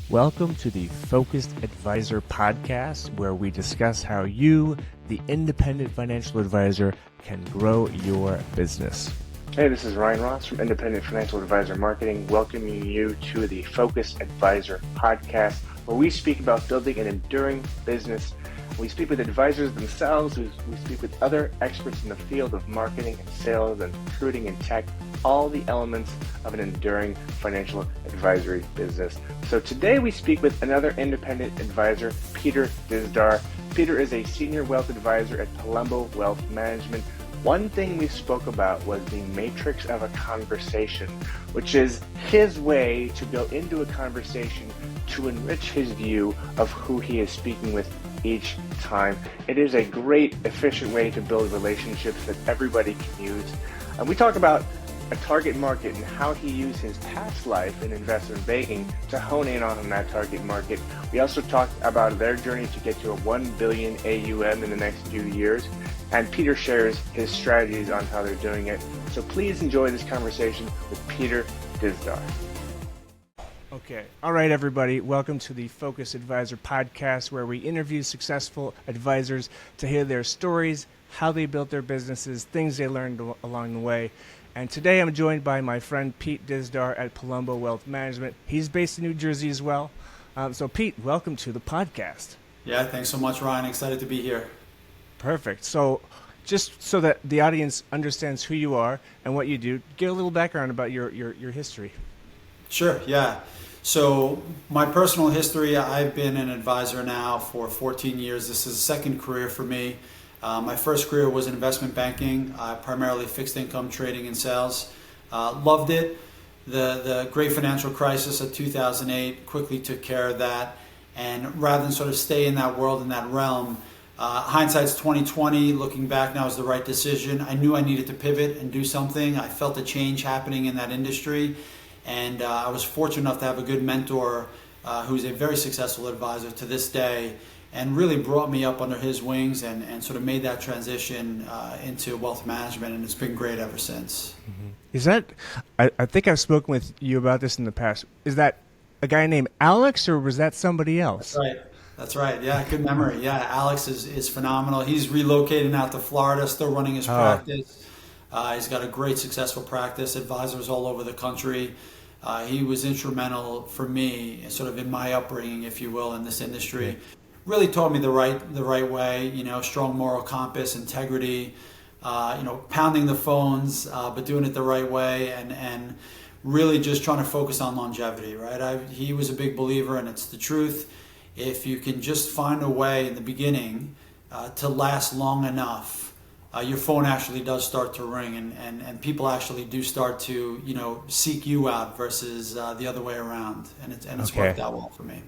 Welcome to the Focused Advisor podcast, where we discuss how you, the independent financial advisor, can grow your business. Hey, this is Ryan Ross from Independent Financial Advisor Marketing, welcoming you to the Focused Advisor podcast, where we speak about building an enduring business. We speak with advisors themselves. We speak with other experts in the field of marketing and sales and recruiting and tech, all the elements of an enduring financial advisory business. So today we speak with another independent advisor, Peter Dizdar. Peter is a senior wealth advisor at Palombo Wealth Management. One thing we spoke about was the matrix of a conversation, which is his way to go into a conversation to enrich his view of who he is speaking with each time. It is a great, efficient way to build relationships that everybody can use. And we talk about a target market and how he used his past life in investment banking to hone in on that target market. We also talked about their journey to get to a 1 billion AUM in the next few years. And Peter shares his strategies on how they're doing it. So please enjoy this conversation with Peter Dizdar. Okay. All right, everybody. Welcome to the Focus Advisor podcast, where we interview successful advisors to hear their stories, how they built their businesses, things they learned along the way. And today I'm joined by my friend Pete Dizdar at Palombo Wealth Management. He's based in New Jersey as well. So Pete, welcome to the podcast. Yeah, thanks so much, Ryan. Excited to be here. Perfect. So just so that the audience understands who you are and what you do, give a little background about your history. Sure, yeah. So my personal history, I've been an advisor now for 14 years. This is a second career for me. My first career was in investment banking, primarily fixed income trading and sales. Loved it. The great financial crisis of 2008 quickly took care of that. And rather than sort of stay in that world, in that realm, hindsight's 2020. Looking back now is the right decision. I knew I needed to pivot and do something. I felt a change happening in that industry. And I was fortunate enough to have a good mentor who's a very successful advisor to this day, and really brought me up under his wings and sort of made that transition into wealth management, and it's been great ever since. Mm-hmm. Is that, I think I've spoken with you about this in the past, is that a guy named Alex, or was that somebody else? That's right. Yeah, good memory. Yeah, Alex is phenomenal. He's relocating out to Florida, still running his practice. He's got a great, successful practice, advisors all over the country. He was instrumental for me, sort of in my upbringing, if you will, in this industry. Really taught me the right way. Strong moral compass, integrity. Pounding the phones, but doing it the right way, and really just trying to focus on longevity. Right? He was a big believer, and it's the truth. If you can just find a way in the beginning to last long enough, your phone actually does start to ring, and people actually do start to seek you out versus the other way around, and it's worked out well for me.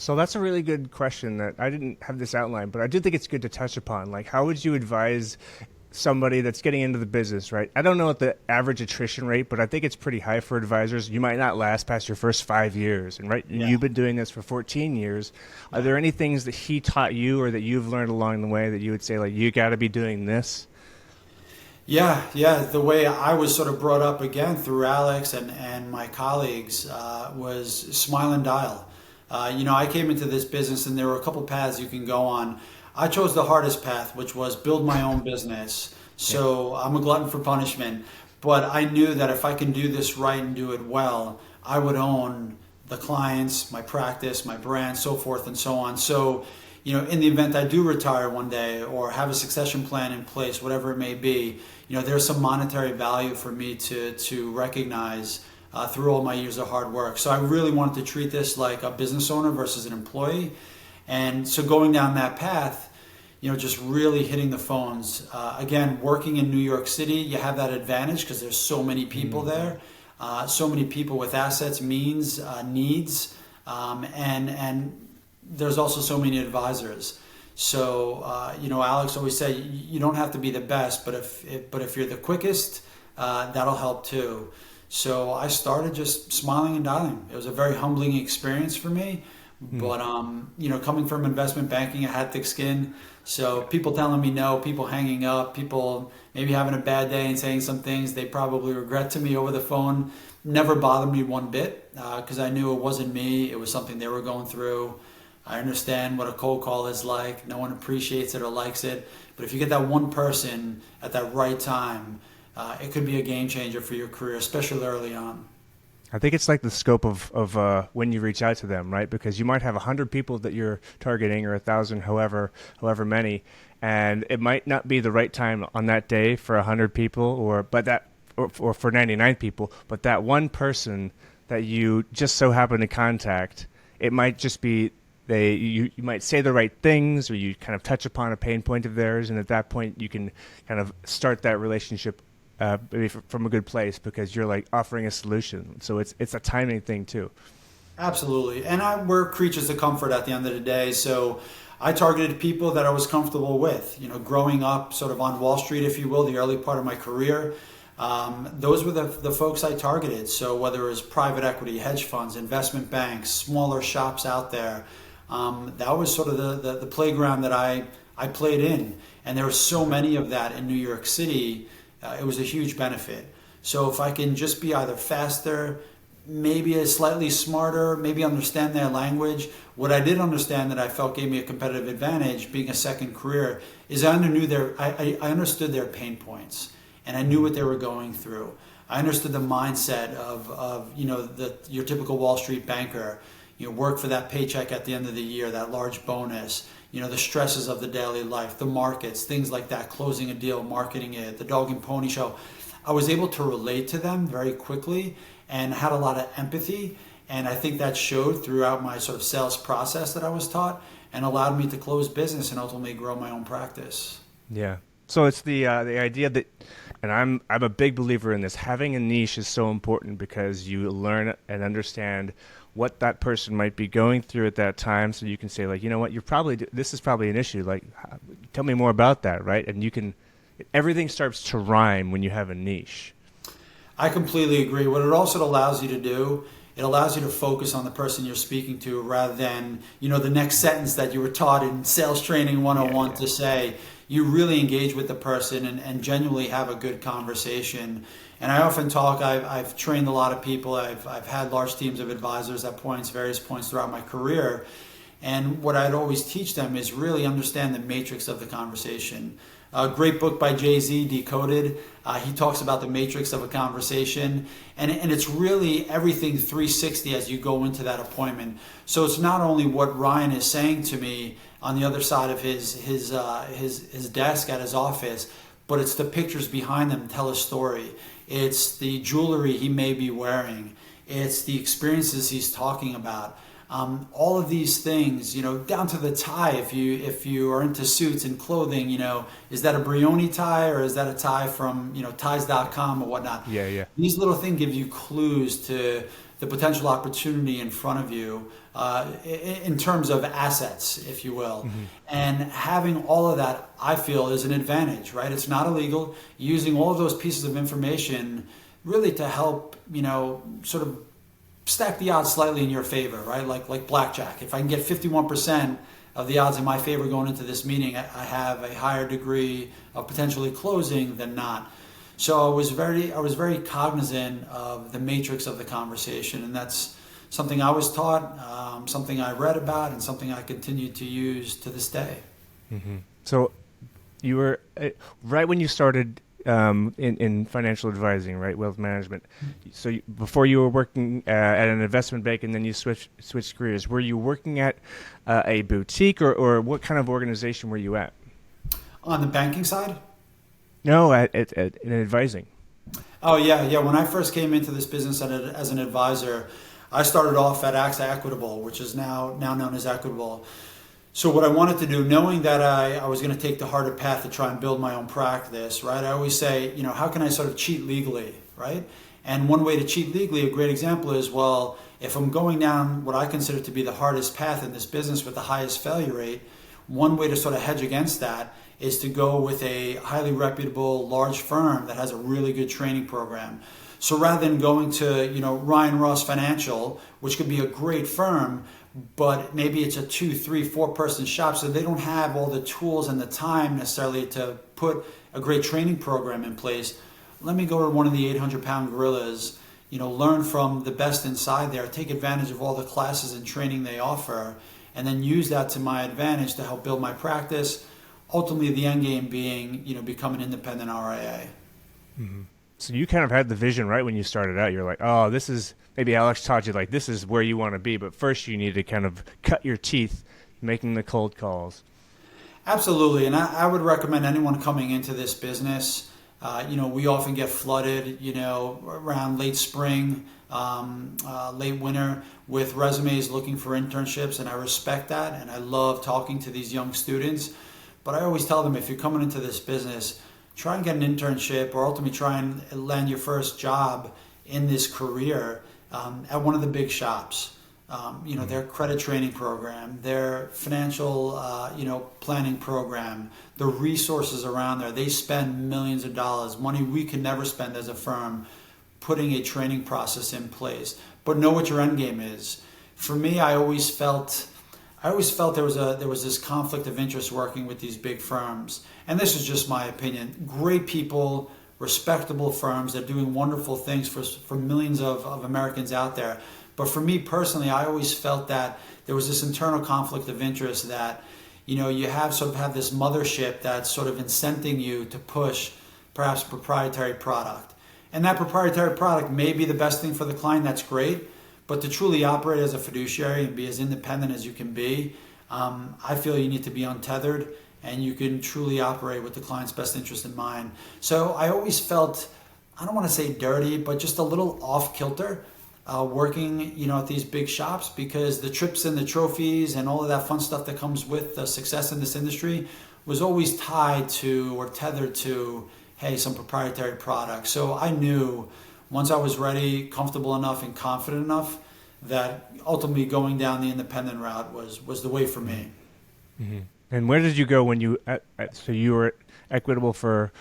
So that's a really good question that I didn't have this outline, but I do think it's good to touch upon. Like, how would you advise somebody that's getting into the business, right? I don't know what the average attrition rate, but I think it's pretty high for advisors. You might not last past your first 5 years, and you've been doing this for 14 years. Are there any things that he taught you or that you've learned along the way that you would say, like, you got to be doing this? Yeah. The way I was sort of brought up again through Alex and my colleagues was smile and dial. I came into this business and there were a couple paths you can go on. I chose the hardest path, which was build my own business. So I'm a glutton for punishment, but I knew that if I can do this right and do it well, I would own the clients, my practice, my brand, so forth and so on. So, in the event I do retire one day or have a succession plan in place, whatever it may be, there's some monetary value for me to recognize through all my years of hard work. So I really wanted to treat this like a business owner versus an employee. And so going down that path, just really hitting the phones. Again, working in New York City, you have that advantage because there's so many people there, so many people with assets, means, needs, and there's also so many advisors. So, Alex always said, you don't have to be the best, but if you're the quickest, that'll help too. So I started just smiling and dialing. It was a very humbling experience for me. But, coming from investment banking, I had thick skin. So people telling me no, people hanging up, people maybe having a bad day and saying some things they probably regret to me over the phone, never bothered me one bit because I knew it wasn't me. It was something they were going through. I understand what a cold call is like. No one appreciates it or likes it. But if you get that one person at that right time, it could be a game changer for your career, especially early on. I think it's like the scope of when you reach out to them, right? Because you might have 100 people that you're targeting, or 1,000, however many, and it might not be the right time on that day for 100 people, or for 99 people. But that one person that you just so happen to contact, it might just be you might say the right things, or you kind of touch upon a pain point of theirs, and at that point you can kind of start that relationship maybe from a good place, because you're like offering a solution. So it's a timing thing too. Absolutely. And we're creatures of comfort at the end of the day. So I targeted people that I was comfortable with. Growing up sort of on Wall Street, if you will, the early part of my career, those were the folks I targeted. So whether it was private equity, hedge funds, investment banks, smaller shops out there, that was sort of the playground that I played in. And there were so many of that in New York City. It was a huge benefit. So if I can just be either faster, maybe slightly smarter, maybe understand their language. What I did understand that I felt gave me a competitive advantage, being a second career, is I understood their pain points, and I knew what they were going through. I understood the mindset of your typical Wall Street banker. Work for that paycheck at the end of the year, that large bonus, the stresses of the daily life, the markets, things like that, closing a deal, marketing it, the dog and pony show. I was able to relate to them very quickly and had a lot of empathy. And I think that showed throughout my sort of sales process that I was taught, and allowed me to close business and ultimately grow my own practice. Yeah. So it's the idea that, and I'm a big believer in this, having a niche is so important, because you learn and understand what that person might be going through at that time, so you can say, like, you know what, this is probably an issue, like, tell me more about that, right? And everything starts to rhyme when you have a niche. I completely agree. What it also allows you to do, it allows you to focus on the person you're speaking to, rather than the next sentence that you were taught in sales training 101 to say. You really engage with the person and genuinely have a good conversation. And I often talk, I've trained a lot of people, I've had large teams of advisors at various points throughout my career. And what I'd always teach them is really understand the matrix of the conversation. A great book by Jay-Z, Decoded. He talks about the matrix of a conversation. And it's really everything 360 as you go into that appointment. So it's not only what Ryan is saying to me on the other side of his desk at his office, but it's the pictures behind them tell a story. It's the jewelry he may be wearing. It's the experiences he's talking about. All of these things, down to the tie. If you are into suits and clothing, is that a Brioni tie, or is that a tie from ties.com or whatnot? Yeah. These little things give you clues to the potential opportunity in front of you in terms of assets, if you will. Mm-hmm. And having all of that, I feel, is an advantage, right? It's not illegal. Using all of those pieces of information really to help, sort of stack the odds slightly in your favor, right? Like blackjack. If I can get 51% of the odds in my favor going into this meeting, I have a higher degree of potentially closing than not. So I was very cognizant of the matrix of the conversation, and that's something I was taught, something I read about, and something I continue to use to this day. Mm-hmm. So you were right when you started in financial advising, right, wealth management. So before you were working at an investment bank, and then you switched careers. Were you working at a boutique, or what kind of organization were you at? On the banking side? No, in advising. Oh, yeah. When I first came into this business as an advisor, I started off at AXA Equitable, which is now known as Equitable. So what I wanted to do, knowing that I was going to take the harder path to try and build my own practice, right? I always say, how can I sort of cheat legally, right? And one way to cheat legally, a great example is, well, if I'm going down what I consider to be the hardest path in this business with the highest failure rate, one way to sort of hedge against that is to go with a highly reputable large firm that has a really good training program. So rather than going to, Ryan Ross Financial, which could be a great firm, but maybe it's a 2, 3, 4 person shop, so they don't have all the tools and the time necessarily to put a great training program in place. Let me go to one of the 800-pound gorillas, learn from the best inside there, take advantage of all the classes and training they offer, and then use that to my advantage to help build my practice. Ultimately, the end game being, become an independent RIA. Mm-hmm. So you kind of had the vision right when you started out. You're like, oh, this is, maybe Alex taught you, like, this is where you want to be, but first you need to kind of cut your teeth making the cold calls. Absolutely, and I would recommend anyone coming into this business. We often get flooded, around late spring, late winter with resumes looking for internships, and I respect that, and I love talking to these young students. But I always tell them, if you're coming into this business, try and get an internship, or ultimately try and land your first job in this career at one of the big shops. Their credit training program, their financial, planning program, the resources around there. They spend millions of dollars, money we could never spend as a firm, putting a training process in place. But know what your end game is. For me, I always felt there was this conflict of interest working with these big firms. And this is just my opinion. Great people, respectable firms, they're doing wonderful things for millions of Americans out there. But for me personally, I always felt that there was this internal conflict of interest that, you have this mothership that's sort of incenting you to push perhaps proprietary product. And that proprietary product may be the best thing for the client, that's great. But to truly operate as a fiduciary and be as independent as you can be, I feel you need to be untethered and you can truly operate with the client's best interest in mind. So I always felt, I don't want to say dirty, but just a little off kilter working, at these big shops, because the trips and the trophies and all of that fun stuff that comes with the success in this industry was always tied to or tethered to, hey, some proprietary product. So I knew once I was ready, comfortable enough, and confident enough that ultimately going down the independent route was the way for me. Mm-hmm. And where did you go when so you were Equitable for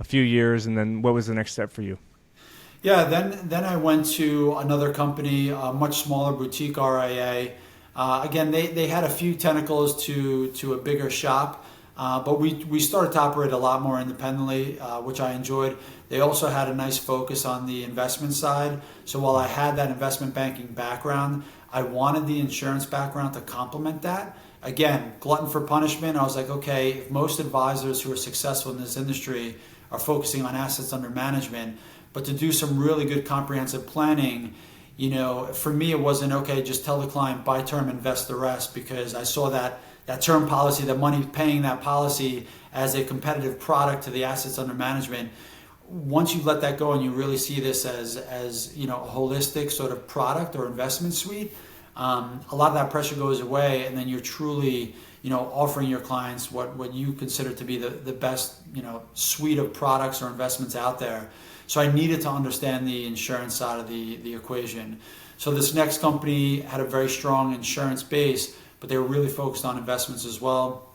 a few years, and then what was the next step for you? Yeah, then I went to another company, a much smaller boutique RIA. Again, they had a few tentacles to a bigger shop, but we started to operate a lot more independently, which I enjoyed. They also had a nice focus on the investment side. So while I had that investment banking background, I wanted the insurance background to complement that. Again, glutton for punishment. I was like, okay, if most advisors who are successful in this industry are focusing on assets under management, but to do some really good comprehensive planning, for me it wasn't, okay, just tell the client buy term, invest the rest, because I saw that term policy, the money paying that policy as a competitive product to the assets under management. Once you let that go and you really see this as a holistic sort of product or investment suite, a lot of that pressure goes away, and then you're truly offering your clients what you consider to be the best suite of products or investments out there. So I needed to understand the insurance side of the equation. So this next company had a very strong insurance base, but they were really focused on investments as well.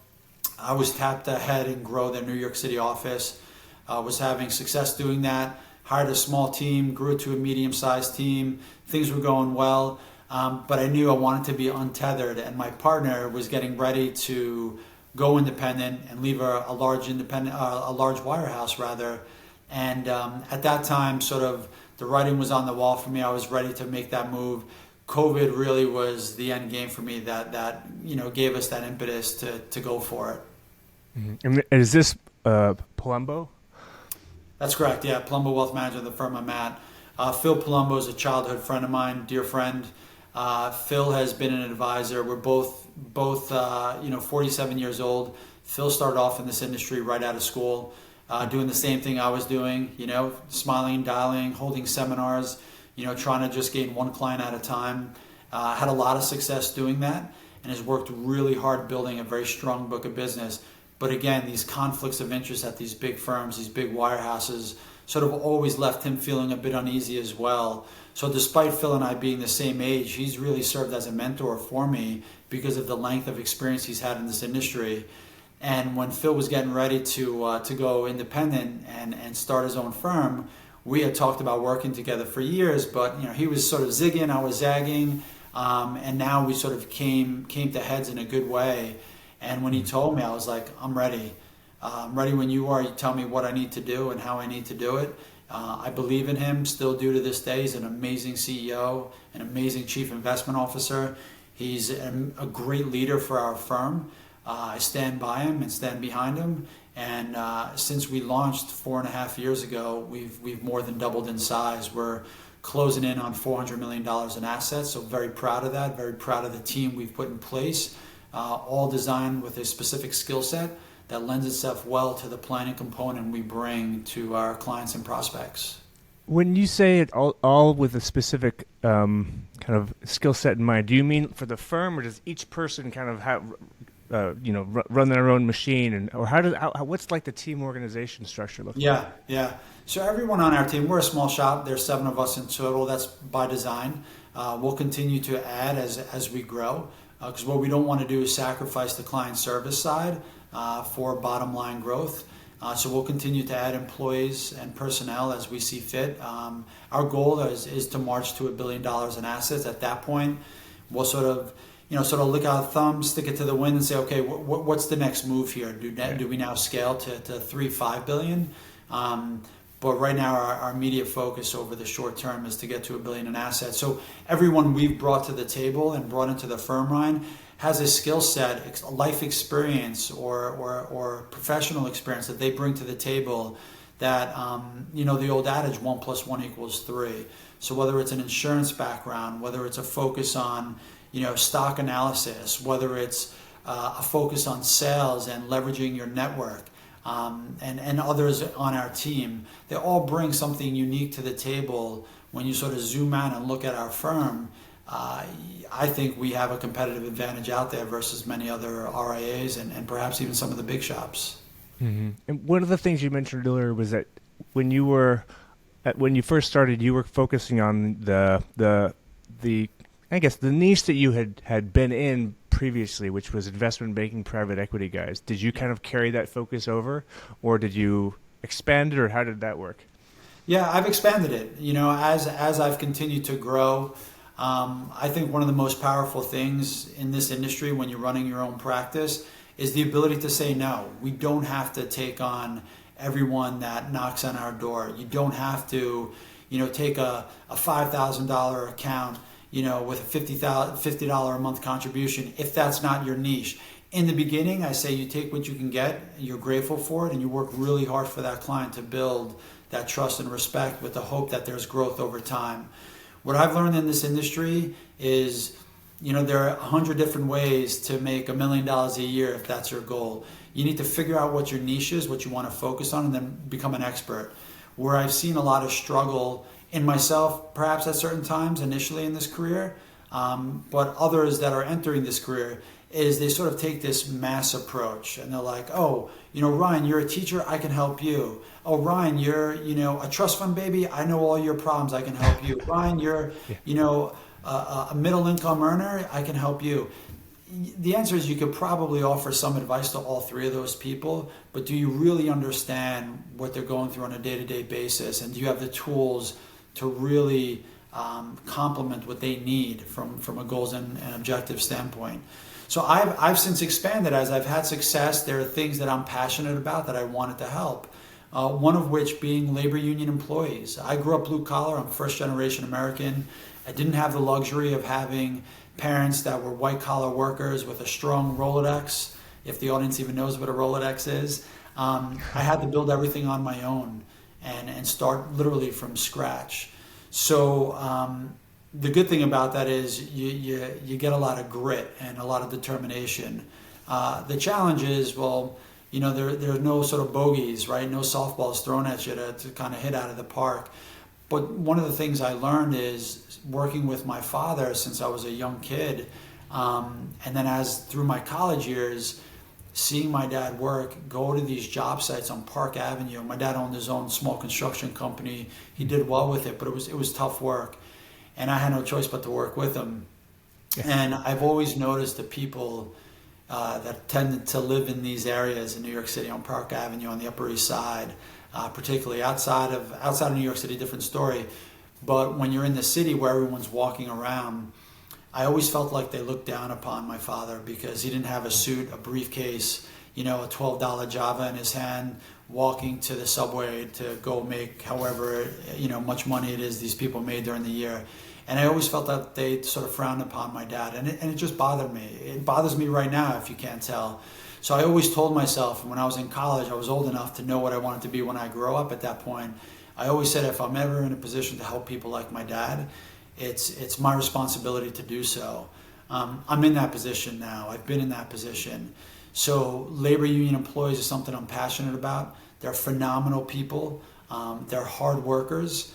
I was tapped to head and grow their New York City office. Was having success doing that. Hired a small team, grew it to a medium-sized team. Things were going well, but I knew I wanted to be untethered, and my partner was getting ready to go independent and leave a large wirehouse rather. And at that time, sort of the writing was on the wall for me. I was ready to make that move. COVID really was the end game for me. That gave us that impetus to go for it. Mm-hmm. And is this Palombo? That's correct. Yeah, Palombo Wealth Management, the firm I'm at. Phil Palombo is a childhood friend of mine, dear friend. Phil has been an advisor. We're both 47 years old. Phil started off in this industry right out of school, doing the same thing I was doing. Smiling, dialing, holding seminars. Trying to just gain one client at a time. Had a lot of success doing that, and has worked really hard building a very strong book of business. But again, these conflicts of interest at these big firms, these big wirehouses, sort of always left him feeling a bit uneasy as well. So despite Phil and I being the same age, he's really served as a mentor for me because of the length of experience he's had in this industry. And when Phil was getting ready to go independent and start his own firm, we had talked about working together for years, but he was sort of zigging, I was zagging, and now we sort of came to heads in a good way. And when he told me, I was like, I'm ready. I'm ready when you are. You tell me what I need to do and how I need to do it. I believe in him, still do to this day. He's an amazing CEO, an amazing chief investment officer. He's a great leader for our firm. I stand by him and stand behind him. And since we launched 4.5 years ago, we've more than doubled in size. We're closing in on $400 million in assets. So very proud of that. Very proud of the team we've put in place, all designed with a specific skill set that lends itself well to the planning component we bring to our clients and prospects. When you say it all with a specific kind of skill set in mind, do you mean for the firm, or does each person kind of have, run their own machine, or what's like the team organization structure look like? Yeah. So everyone on our team, we're a small shop. There's 7 of us in total. That's by design. We'll continue to add as we grow, because what we don't want to do is sacrifice the client service side for bottom line growth. So we'll continue to add employees and personnel as we see fit. Our goal is to march to $1 billion in assets. At that point, we'll sort of lick our thumbs, stick it to the wind, and say, okay, what's the next move here? Do we now scale to $3-5 billion? But right now, our immediate focus over the short term is to get to $1 billion in assets. So everyone we've brought to the table and brought into the firm, Ryan, has a skill set, life experience, or professional experience that they bring to the table that, the old adage, 1 + 1 = 3. So whether it's an insurance background, whether it's a focus on, stock analysis, whether it's a focus on sales and leveraging your network, and others on our team, they all bring something unique to the table. When you sort of zoom out and look at our firm, I think we have a competitive advantage out there versus many other RIAs and perhaps even some of the big shops. Mm-hmm. And one of the things you mentioned earlier was that when you first started, you were focusing on the I guess the niche that you had been in previously, which was investment banking, private equity guys. Did you kind of carry that focus over, or did you expand it, or how did that work? Yeah, I've expanded it. As I've continued to grow, I think one of the most powerful things in this industry when you're running your own practice is the ability to say no. We don't have to take on everyone that knocks on our door. You don't have to, take a $5,000 account, with a $50 a month contribution if that's not your niche. In the beginning, I say you take what you can get, you're grateful for it, and you work really hard for that client to build that trust and respect with the hope that there's growth over time. What I've learned in this industry is, there are 100 different ways to make $1 million a year if that's your goal. You need to figure out what your niche is, what you want to focus on, and then become an expert. Where I've seen a lot of struggle in myself, perhaps at certain times initially in this career, but others that are entering this career, is they sort of take this mass approach, and they're like, oh, Ryan, you're a teacher, I can help you. Oh, Ryan, you're, a trust fund baby, I know all your problems, I can help you. Ryan, you're, a middle income earner, I can help you. The answer is you could probably offer some advice to all 3 of those people, but do you really understand what they're going through on a day-to-day basis, and do you have the tools to really complement what they need from a goals and objective standpoint? So I've since expanded as I've had success. There are things that I'm passionate about that I wanted to help. One of which being labor union employees. I grew up blue collar. I'm first generation American. I didn't have the luxury of having parents that were white collar workers with a strong Rolodex, if the audience even knows what a Rolodex is. I had to build everything on my own and start literally from scratch. So the good thing about that is you get a lot of grit and a lot of determination. The challenge is, there's no sort of bogeys, right? No softballs thrown at you to kind of hit out of the park. But one of the things I learned is working with my father since I was a young kid, and then through my college years, seeing my dad work, go to these job sites on Park Avenue. My dad owned his own small construction company. He did well with it, but it was tough work. And I had no choice but to work with him. Yeah. And I've always noticed the people that tend to live in these areas in New York City on Park Avenue on the Upper East Side, particularly outside of New York City, different story. But when you're in the city where everyone's walking around, I always felt like they looked down upon my father because he didn't have a suit, a briefcase, a $12 Java in his hand walking to the subway to go make however much money it is these people made during the year. And I always felt that they sort of frowned upon my dad, and it just bothered me. It bothers me right now, if you can't tell. So I always told myself, when I was in college, I was old enough to know what I wanted to be when I grow up. At that point, I always said, if I'm ever in a position to help people like my dad, it's my responsibility to do so. I'm in that position now. I've been in that position. So labor union employees is something I'm passionate about. They're phenomenal people. They're hard workers.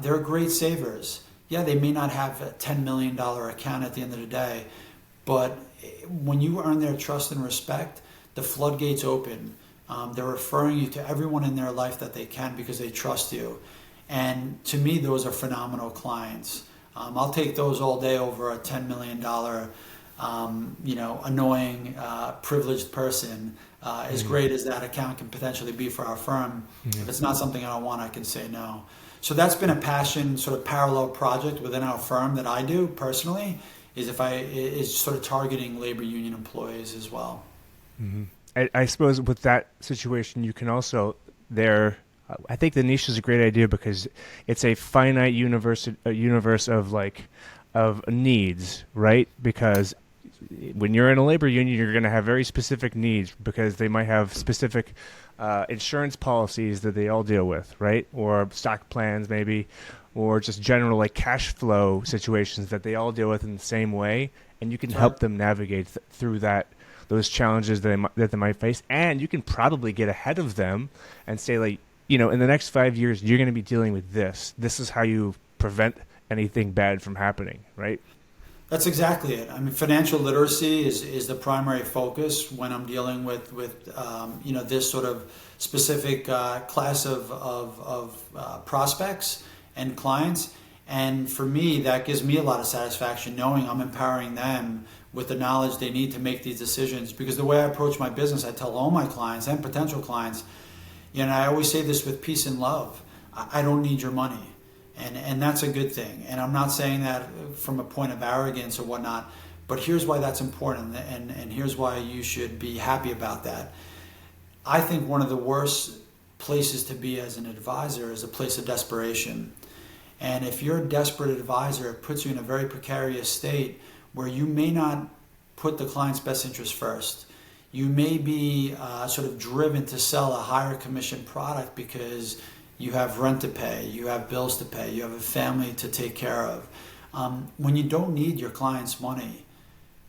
They're great savers. Yeah, they may not have a $10 million account at the end of the day, but when you earn their trust and respect, the floodgates open. They're referring you to everyone in their life that they can because they trust you. And to me, those are phenomenal clients. I'll take those all day over a $10 million, annoying, privileged person. As great as that account can potentially be for our firm, if it's not something I don't want, I can say no. So that's been a passion, sort of parallel project within our firm that I do personally, is sort of targeting labor union employees as well. Mm-hmm. I suppose with that situation, you can also I think the niche is a great idea because it's a finite universe of needs, right? Because when you're in a labor union, you're going to have very specific needs because they might have specific insurance policies that they all deal with, right? Or stock plans maybe, or just general like cash flow situations that they all deal with in the same way. And you can help them navigate through those challenges that they might face. And you can probably get ahead of them and say, like, in the next 5 years, you're going to be dealing with this. This is how you prevent anything bad from happening, right? That's exactly it. I mean, financial literacy is the primary focus when I'm dealing with this sort of specific class of prospects and clients. And for me, that gives me a lot of satisfaction knowing I'm empowering them with the knowledge they need to make these decisions. Because the way I approach my business, I tell all my clients and potential clients, I always say this with peace and love, I don't need your money. And that's a good thing. And I'm not saying that from a point of arrogance or whatnot, but here's why that's important, and here's why you should be happy about that. I think one of the worst places to be as an advisor is a place of desperation. And if you're a desperate advisor, it puts you in a very precarious state where you may not put the client's best interest first. You may be sort of driven to sell a higher commission product because you have rent to pay, you have bills to pay, you have a family to take care of. When you don't need your client's money,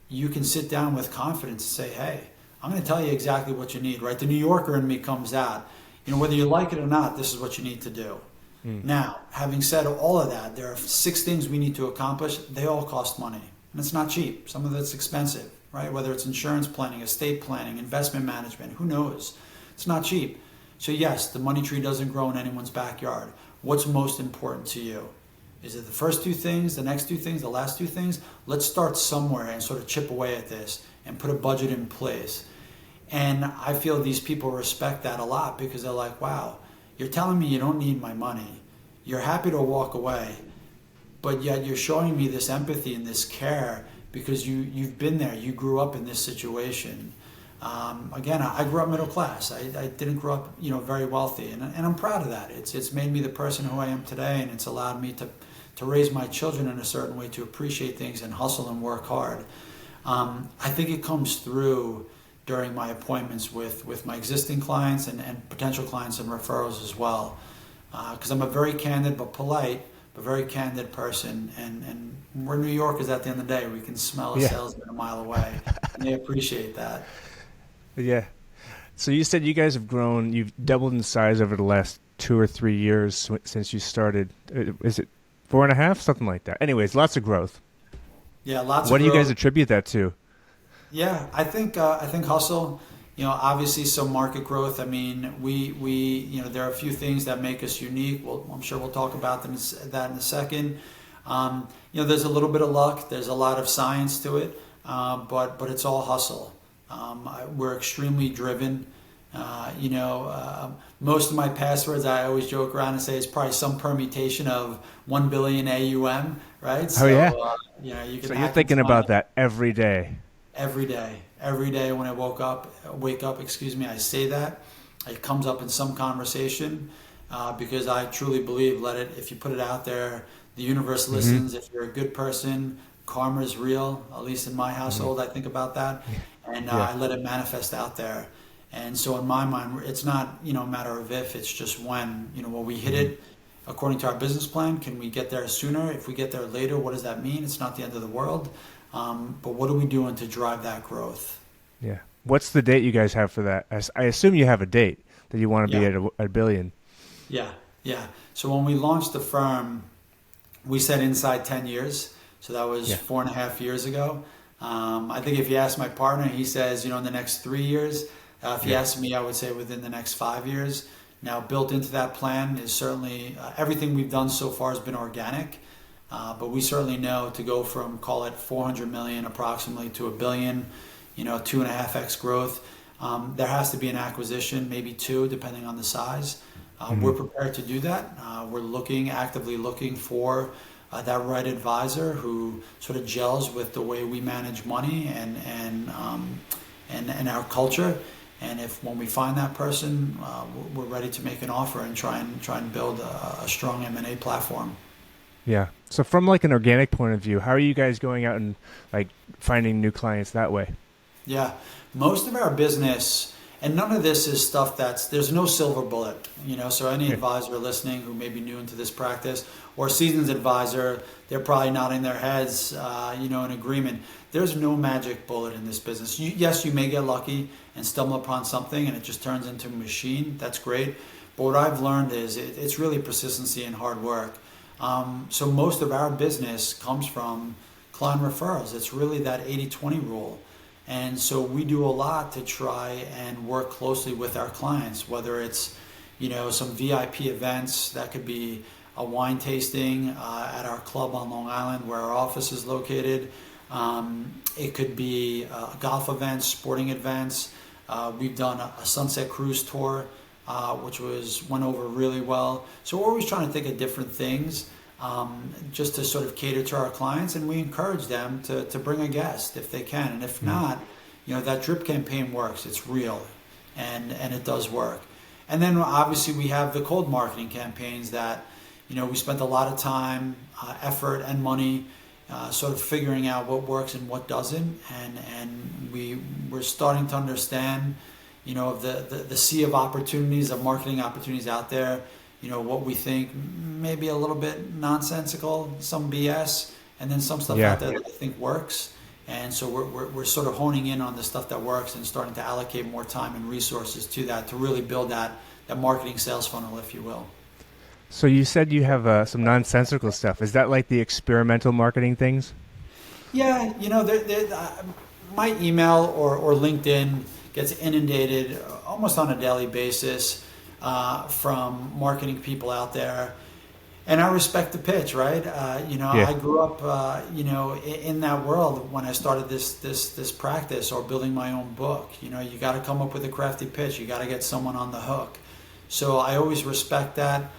you can sit down with confidence and say, hey, I'm going to tell you exactly what you need, right? The New Yorker in me comes out. Whether you like it or not, this is what you need to do. Now, having said all of that, there are 6 things we need to accomplish. They all cost money, and it's not cheap. Some of it's expensive, right? Whether it's insurance planning, estate planning, investment management, who knows? It's not cheap. So yes, the money tree doesn't grow in anyone's backyard. What's most important to you? Is it the first 2 things, the next 2 things, the last 2 things? Let's start somewhere and sort of chip away at this and put a budget in place. And I feel these people respect that a lot because they're like, wow, you're telling me you don't need my money. You're happy to walk away, but yet you're showing me this empathy and this care because you've been there. You grew up in this situation. Again, I grew up middle class. I didn't grow up, very wealthy, and I'm proud of that. It's made me the person who I am today, and it's allowed me to raise my children in a certain way, to appreciate things and hustle and work hard. I think it comes through during my appointments with my existing clients and potential clients and referrals as well, because I'm a very candid but polite, but very candid person, and we're New Yorkers at the end of the day. We can smell a salesman a mile away, and they appreciate that. Yeah. So you said you guys have grown, you've doubled in size over the last 2 or 3 years since you started. Is it 4.5? Something like that. Anyways, lots of growth. Yeah, lots of growth. What do you guys attribute that to? Yeah, I think hustle, obviously some market growth. I mean, we there are a few things that make us unique. Well, I'm sure we'll talk about that in a second. There's a little bit of luck. There's a lot of science to it, but it's all hustle. We're extremely driven. Most of my passwords, I always joke around and say it's probably some permutation of 1 billion AUM, right? So, yeah. You can. So you're thinking about that every day. Every day when I wake up, I say that. It comes up in some conversation because I truly believe, if you put it out there, the universe listens. If you're a good person, karma is real. At least in my household, I think about that, and I let it manifest out there. And so in my mind, it's not a matter of if, it's just when. Will we hit it according to our business plan? Can we get there sooner? If we get there later, what does that mean? It's not the end of the world. But what are we doing to drive that growth? Yeah. What's the date you guys have for that? I assume you have a date that you want to be at a billion. Yeah. So when we launched the firm, we said inside 10 years. So that was 4.5 years ago. I think if you ask my partner, he says, in the next 3 years. If you ask me, I would say within the next 5 years. Now, built into that plan is certainly everything we've done so far has been organic. But we certainly know to go from, call it 400 million approximately to $1 billion, 2.5x growth. There has to be an acquisition, maybe two, depending on the size. We're prepared to do that. We're actively looking for that right advisor who sort of gels with the way we manage money and our culture. And when we find that person, we're ready to make an offer and try and build a strong M&A platform. Yeah. So from like an organic point of view, how are you guys going out and like finding new clients that way? Yeah. Most of our business, and none of this is stuff there's no silver bullet, so any advisor listening who may be new into this practice or seasoned advisor, they're probably nodding their heads, in agreement. There's no magic bullet in this business. Yes, you may get lucky and stumble upon something and it just turns into a machine. That's great. But what I've learned is it's really persistency and hard work. So most of our business comes from client referrals. It's really that 80-20 rule. And so we do a lot to try and work closely with our clients, whether it's, some VIP events. That could be a wine tasting at our club on Long Island where our office is located. It could be golf events, sporting events. We've done a sunset cruise tour, which went over really well. So we're always trying to think of different things just to sort of cater to our clients, and we encourage them to bring a guest if they can. And if not, that drip campaign works. It's real, and it does work. And then obviously we have the cold marketing campaigns that, we spent a lot of time, effort, and money sort of figuring out what works and what doesn't. And we're starting to understand, the sea of opportunities, of marketing opportunities out there, what we think maybe a little bit nonsensical, some BS, and then some stuff out there that I think works. And so we're sort of honing in on the stuff that works and starting to allocate more time and resources to that to really build that marketing sales funnel, if you will. So you said you have some nonsensical stuff. Is that like the experimental marketing things? Yeah, my email or LinkedIn gets inundated almost on a daily basis from marketing people out there. And I respect the pitch, right? I grew up, in that world when I started this practice or building my own book. You got to come up with a crafty pitch. You got to get someone on the hook. So I always respect that.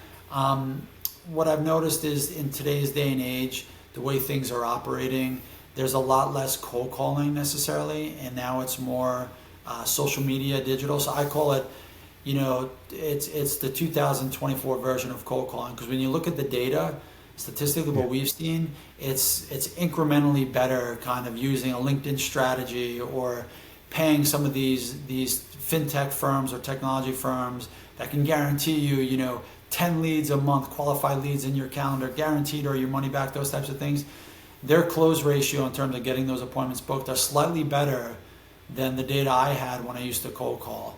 What I've noticed is in today's day and age, the way things are operating, there's a lot less cold calling necessarily, and now it's more social media, digital. So I call it, it's the 2024 version of cold calling, because when you look at the data, statistically what we've seen, it's incrementally better kind of using a LinkedIn strategy or paying some of these fintech firms or technology firms that can guarantee you, 10 leads a month, qualified leads in your calendar, guaranteed, or your money back, those types of things. Their close ratio in terms of getting those appointments booked are slightly better than the data I had when I used to cold call.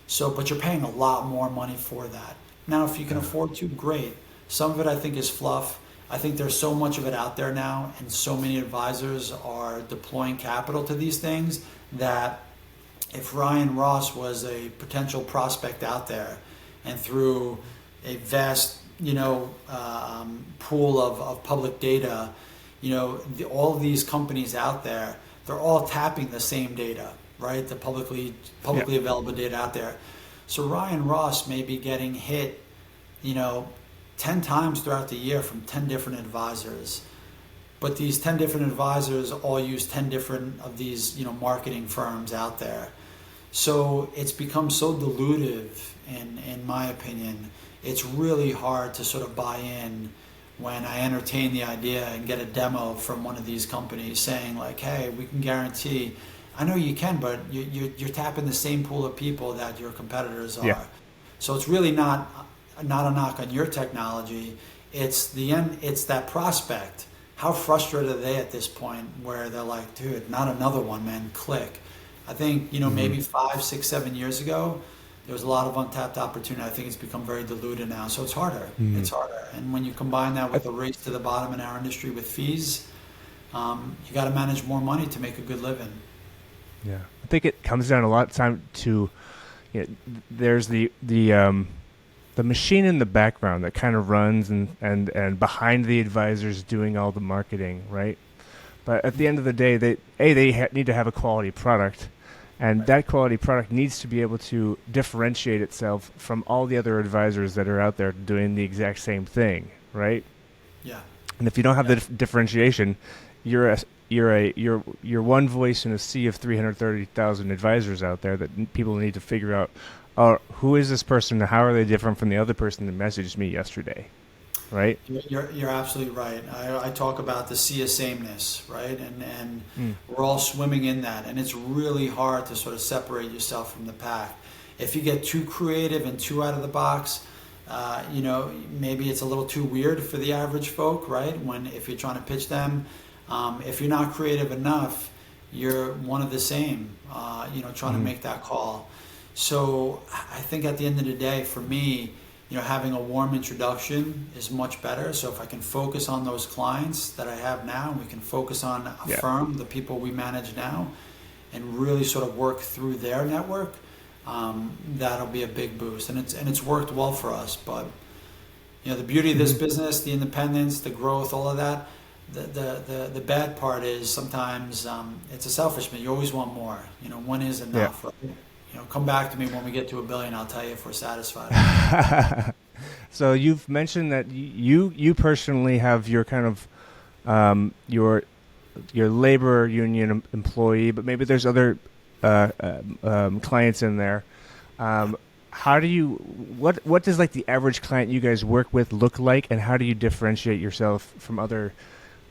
So, but you're paying a lot more money for that. Now, if you can afford to, great. Some of it I think is fluff. I think there's so much of it out there now, and so many advisors are deploying capital to these things that if Ryan Ross was a potential prospect out there, and through a vast, pool of public data, all of these companies out there, they're all tapping the same data, right? The publicly available data out there. So Ryan Ross may be getting hit, 10 times throughout the year from 10 different advisors. But these 10 different advisors all use 10 different of these, marketing firms out there. So it's become so dilutive, in my opinion. It's really hard to sort of buy in when I entertain the idea and get a demo from one of these companies saying like, hey, we can guarantee. I know you can, but you're tapping the same pool of people that your competitors are. Yeah. So it's really not a knock on your technology. It's the end. It's that prospect. How frustrated are they at this point where they're like, dude, not another one, man, click. I think, maybe 5, 6, 7 years ago, there was a lot of untapped opportunity. I think it's become very diluted now. So it's harder. It's harder. And when you combine that with a race to the bottom in our industry with fees, you got to manage more money to make a good living. Yeah, I think it comes down a lot of time to, there's the machine in the background that kind of runs and behind the advisors doing all the marketing, right? But at the end of the day, they need to have a quality product, and that quality product needs to be able to differentiate itself from all the other advisors that are out there doing the exact same thing, right? Yeah. And if you don't have the differentiation, you're one voice in a sea of 330,000 advisors out there that people need to figure out, who is this person and how are they different from the other person that messaged me yesterday, right? You're absolutely right. I talk about the sea of sameness, right? And we're all swimming in that, and it's really hard to sort of separate yourself from the pack. If you get too creative and too out of the box, maybe it's a little too weird for the average folk, right? If you're trying to pitch them, if you're not creative enough, you're one of the same, trying to make that call. So I think at the end of the day, for me, having a warm introduction is much better. So if I can focus on those clients that I have now, and we can focus on a firm, the people we manage now, and really sort of work through their network, that'll be a big boost. And it's worked well for us. But the beauty of this business, the independence, the growth, all of that. The bad part is sometimes it's a selfish thing. You always want more. One is enough. Yeah. Right? Come back to me when we get to $1 billion. I'll tell you if we're satisfied. So you've mentioned that you personally have your kind of your labor union employee, but maybe there's other clients in there. How do you what does like the average client you guys work with look like, and how do you differentiate yourself from other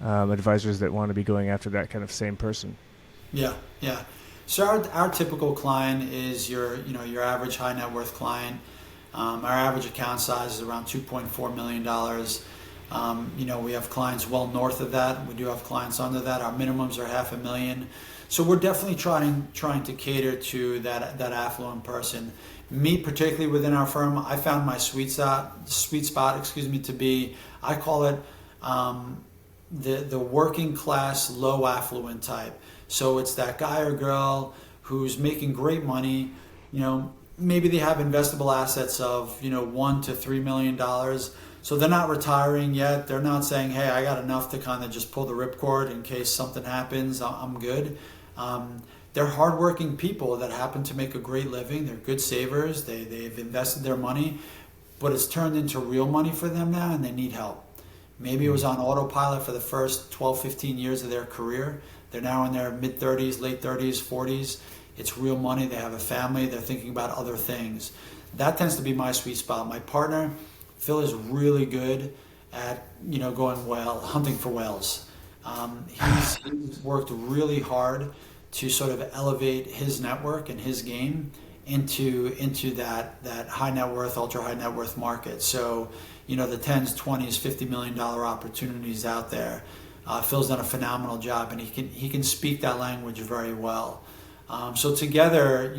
advisors that want to be going after that kind of same person? Yeah. So our typical client is your average high net worth client. Our average account size is around $2.4 million. We have clients well north of that. We do have clients under that. Our minimums are $500,000. So we're definitely trying to cater to that affluent person. Me particularly within our firm, I found my sweet spot, to be, I call it the working class low affluent type. So it's that guy or girl who's making great money. Maybe they have investable assets of $1 to $3 million. So they're not retiring yet. They're not saying, hey, I got enough to kind of just pull the ripcord in case something happens. I'm good. They're hardworking people that happen to make a great living. They're good savers. They've invested their money, but it's turned into real money for them now, and they need help. Maybe it was on autopilot for the first 12, 15 years of their career. They're now in their mid-30s, late 30s, 40s. It's real money. They have a family. They're thinking about other things. That tends to be my sweet spot. My partner, Phil, is really good at hunting for whales. He's worked really hard to sort of elevate his network and his game into that high net worth, ultra high net worth market. So the 10s, 20s, $50 million opportunities out there. Phil's done a phenomenal job, and he can speak that language very well. So together,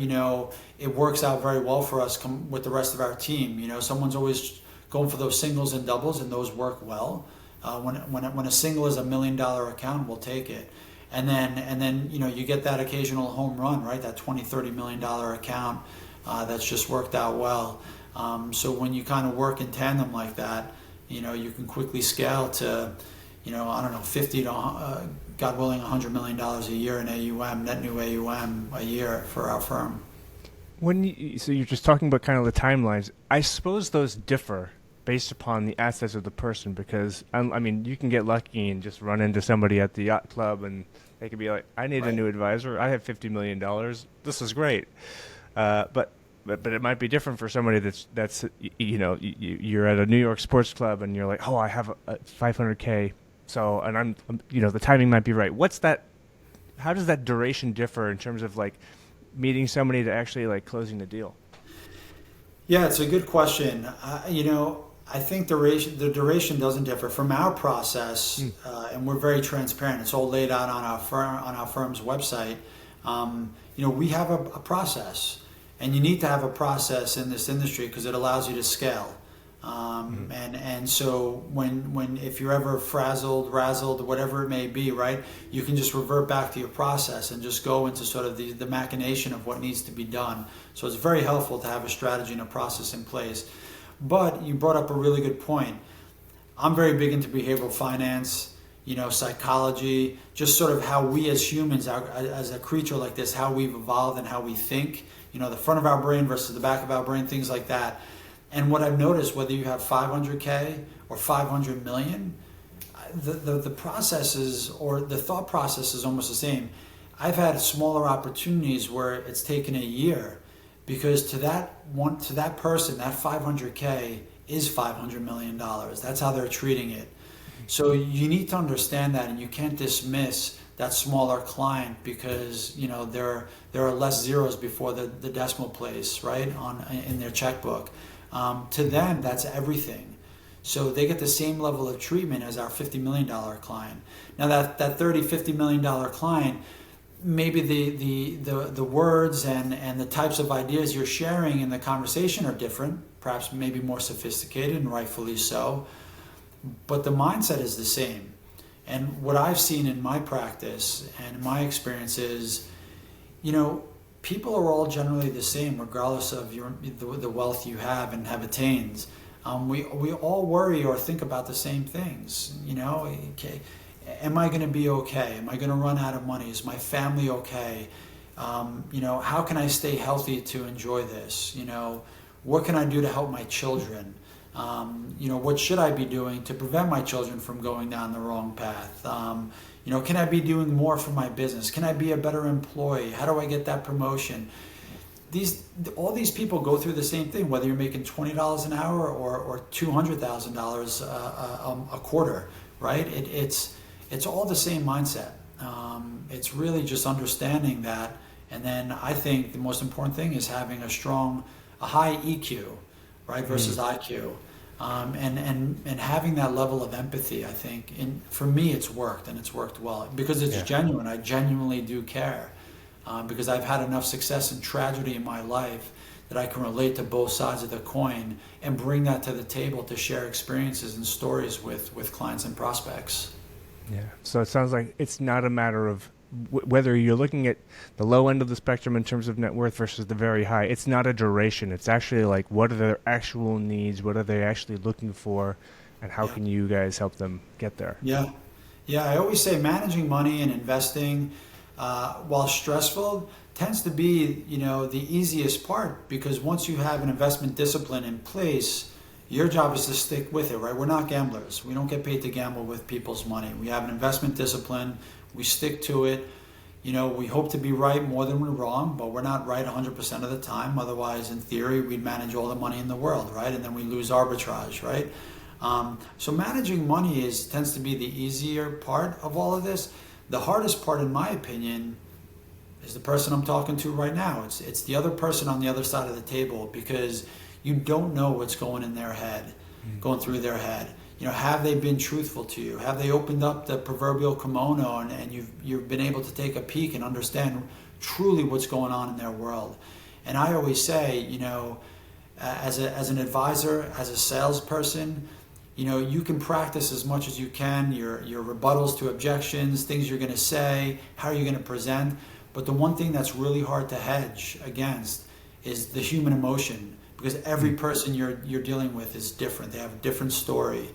it works out very well for us with the rest of our team. Someone's always going for those singles and doubles, and those work well. When a single is $1 million account, we'll take it. And then you get that occasional home run, right? That $20, $30 million account that's just worked out well. So when you kind of work in tandem like that, you can quickly scale to, 50 to, God willing, $100 million a year in AUM, net new AUM a year for our firm. So you're just talking about kind of the timelines. I suppose those differ based upon the assets of the person, because you can get lucky and just run into somebody at the yacht club and They could be like, I need a new advisor. I have $50 million. This is great. But it might be different for somebody that's you're at a New York sports club and you're like, oh, I have a 500K. So, and I'm the timing might be right. How does that duration differ in terms of like meeting somebody to actually like closing the deal? Yeah, it's a good question. I think the duration doesn't differ from our process, and we're very transparent. It's all laid out on our firm's website. We have a process, and you need to have a process in this industry because it allows you to scale. And so if you're ever frazzled, razzled, whatever it may be, right, you can just revert back to your process and just go into sort of the machination of what needs to be done. So it's very helpful to have a strategy and a process in place. But you brought up a really good point. I'm very big into behavioral finance, psychology, just sort of how we as humans, as a creature like this, how we've evolved and how we think, the front of our brain versus the back of our brain, things like that. And what I've noticed, whether you have 500K or 500 million, the processes or the thought process is almost the same. I've had smaller opportunities where it's taken a year because to that person, that 500K is $500 million. That's how they're treating it. So you need to understand that, and you can't dismiss that smaller client because there are less zeros before the decimal place, right, in their checkbook. To them, that's everything. So they get the same level of treatment as our $50 million client. Now that $30, $50 million client, maybe the words and the types of ideas you're sharing in the conversation are different, perhaps maybe more sophisticated, and rightfully so. But the mindset is the same. And what I've seen in my practice and my experience is, people are all generally the same, regardless of the wealth you have and have attained. We all worry or think about the same things. Okay, am I going to be okay? Am I going to run out of money? Is my family okay? How can I stay healthy to enjoy this? What can I do to help my children? What should I be doing to prevent my children from going down the wrong path? Can I be doing more for my business? Can I be a better employee? How do I get that promotion? All these people go through the same thing, whether you're making $20 an hour or $200,000 a quarter, right? It's all the same mindset. It's really just understanding that, and then I think the most important thing is having a high EQ, right, versus IQ. And having that level of empathy, I think, for me, it's worked, and it's worked well because it's genuine. I genuinely do care because I've had enough success and tragedy in my life that I can relate to both sides of the coin and bring that to the table to share experiences and stories with clients and prospects. Yeah. So it sounds like it's not a matter of whether you're looking at the low end of the spectrum in terms of net worth versus the very high. It's not a duration. It's actually like, what are their actual needs? What are they actually looking for? And how can you guys help them get there? Yeah. I always say managing money and investing, while stressful, tends to be, the easiest part, because once you have an investment discipline in place, your job is to stick with it, right? We're not gamblers. We don't get paid to gamble with people's money. We have an investment discipline. We stick to it. We hope to be right more than we're wrong, but we're not right 100% of the time. Otherwise, in theory, we'd manage all the money in the world, right? And then we lose arbitrage, right? So managing money tends to be the easier part of all of this. The hardest part, in my opinion, is the person I'm talking to right now. It's the other person on the other side of the table, because you don't know what's going in their head, going through their head. Have they been truthful to you? Have they opened up the proverbial kimono and you've been able to take a peek and understand truly what's going on in their world? And I always say, as an advisor, as a salesperson, you can practice as much as you can, your rebuttals to objections, things you're going to say, how you're going to present. But the one thing that's really hard to hedge against is the human emotion, because every person you're dealing with is different. They have a different story.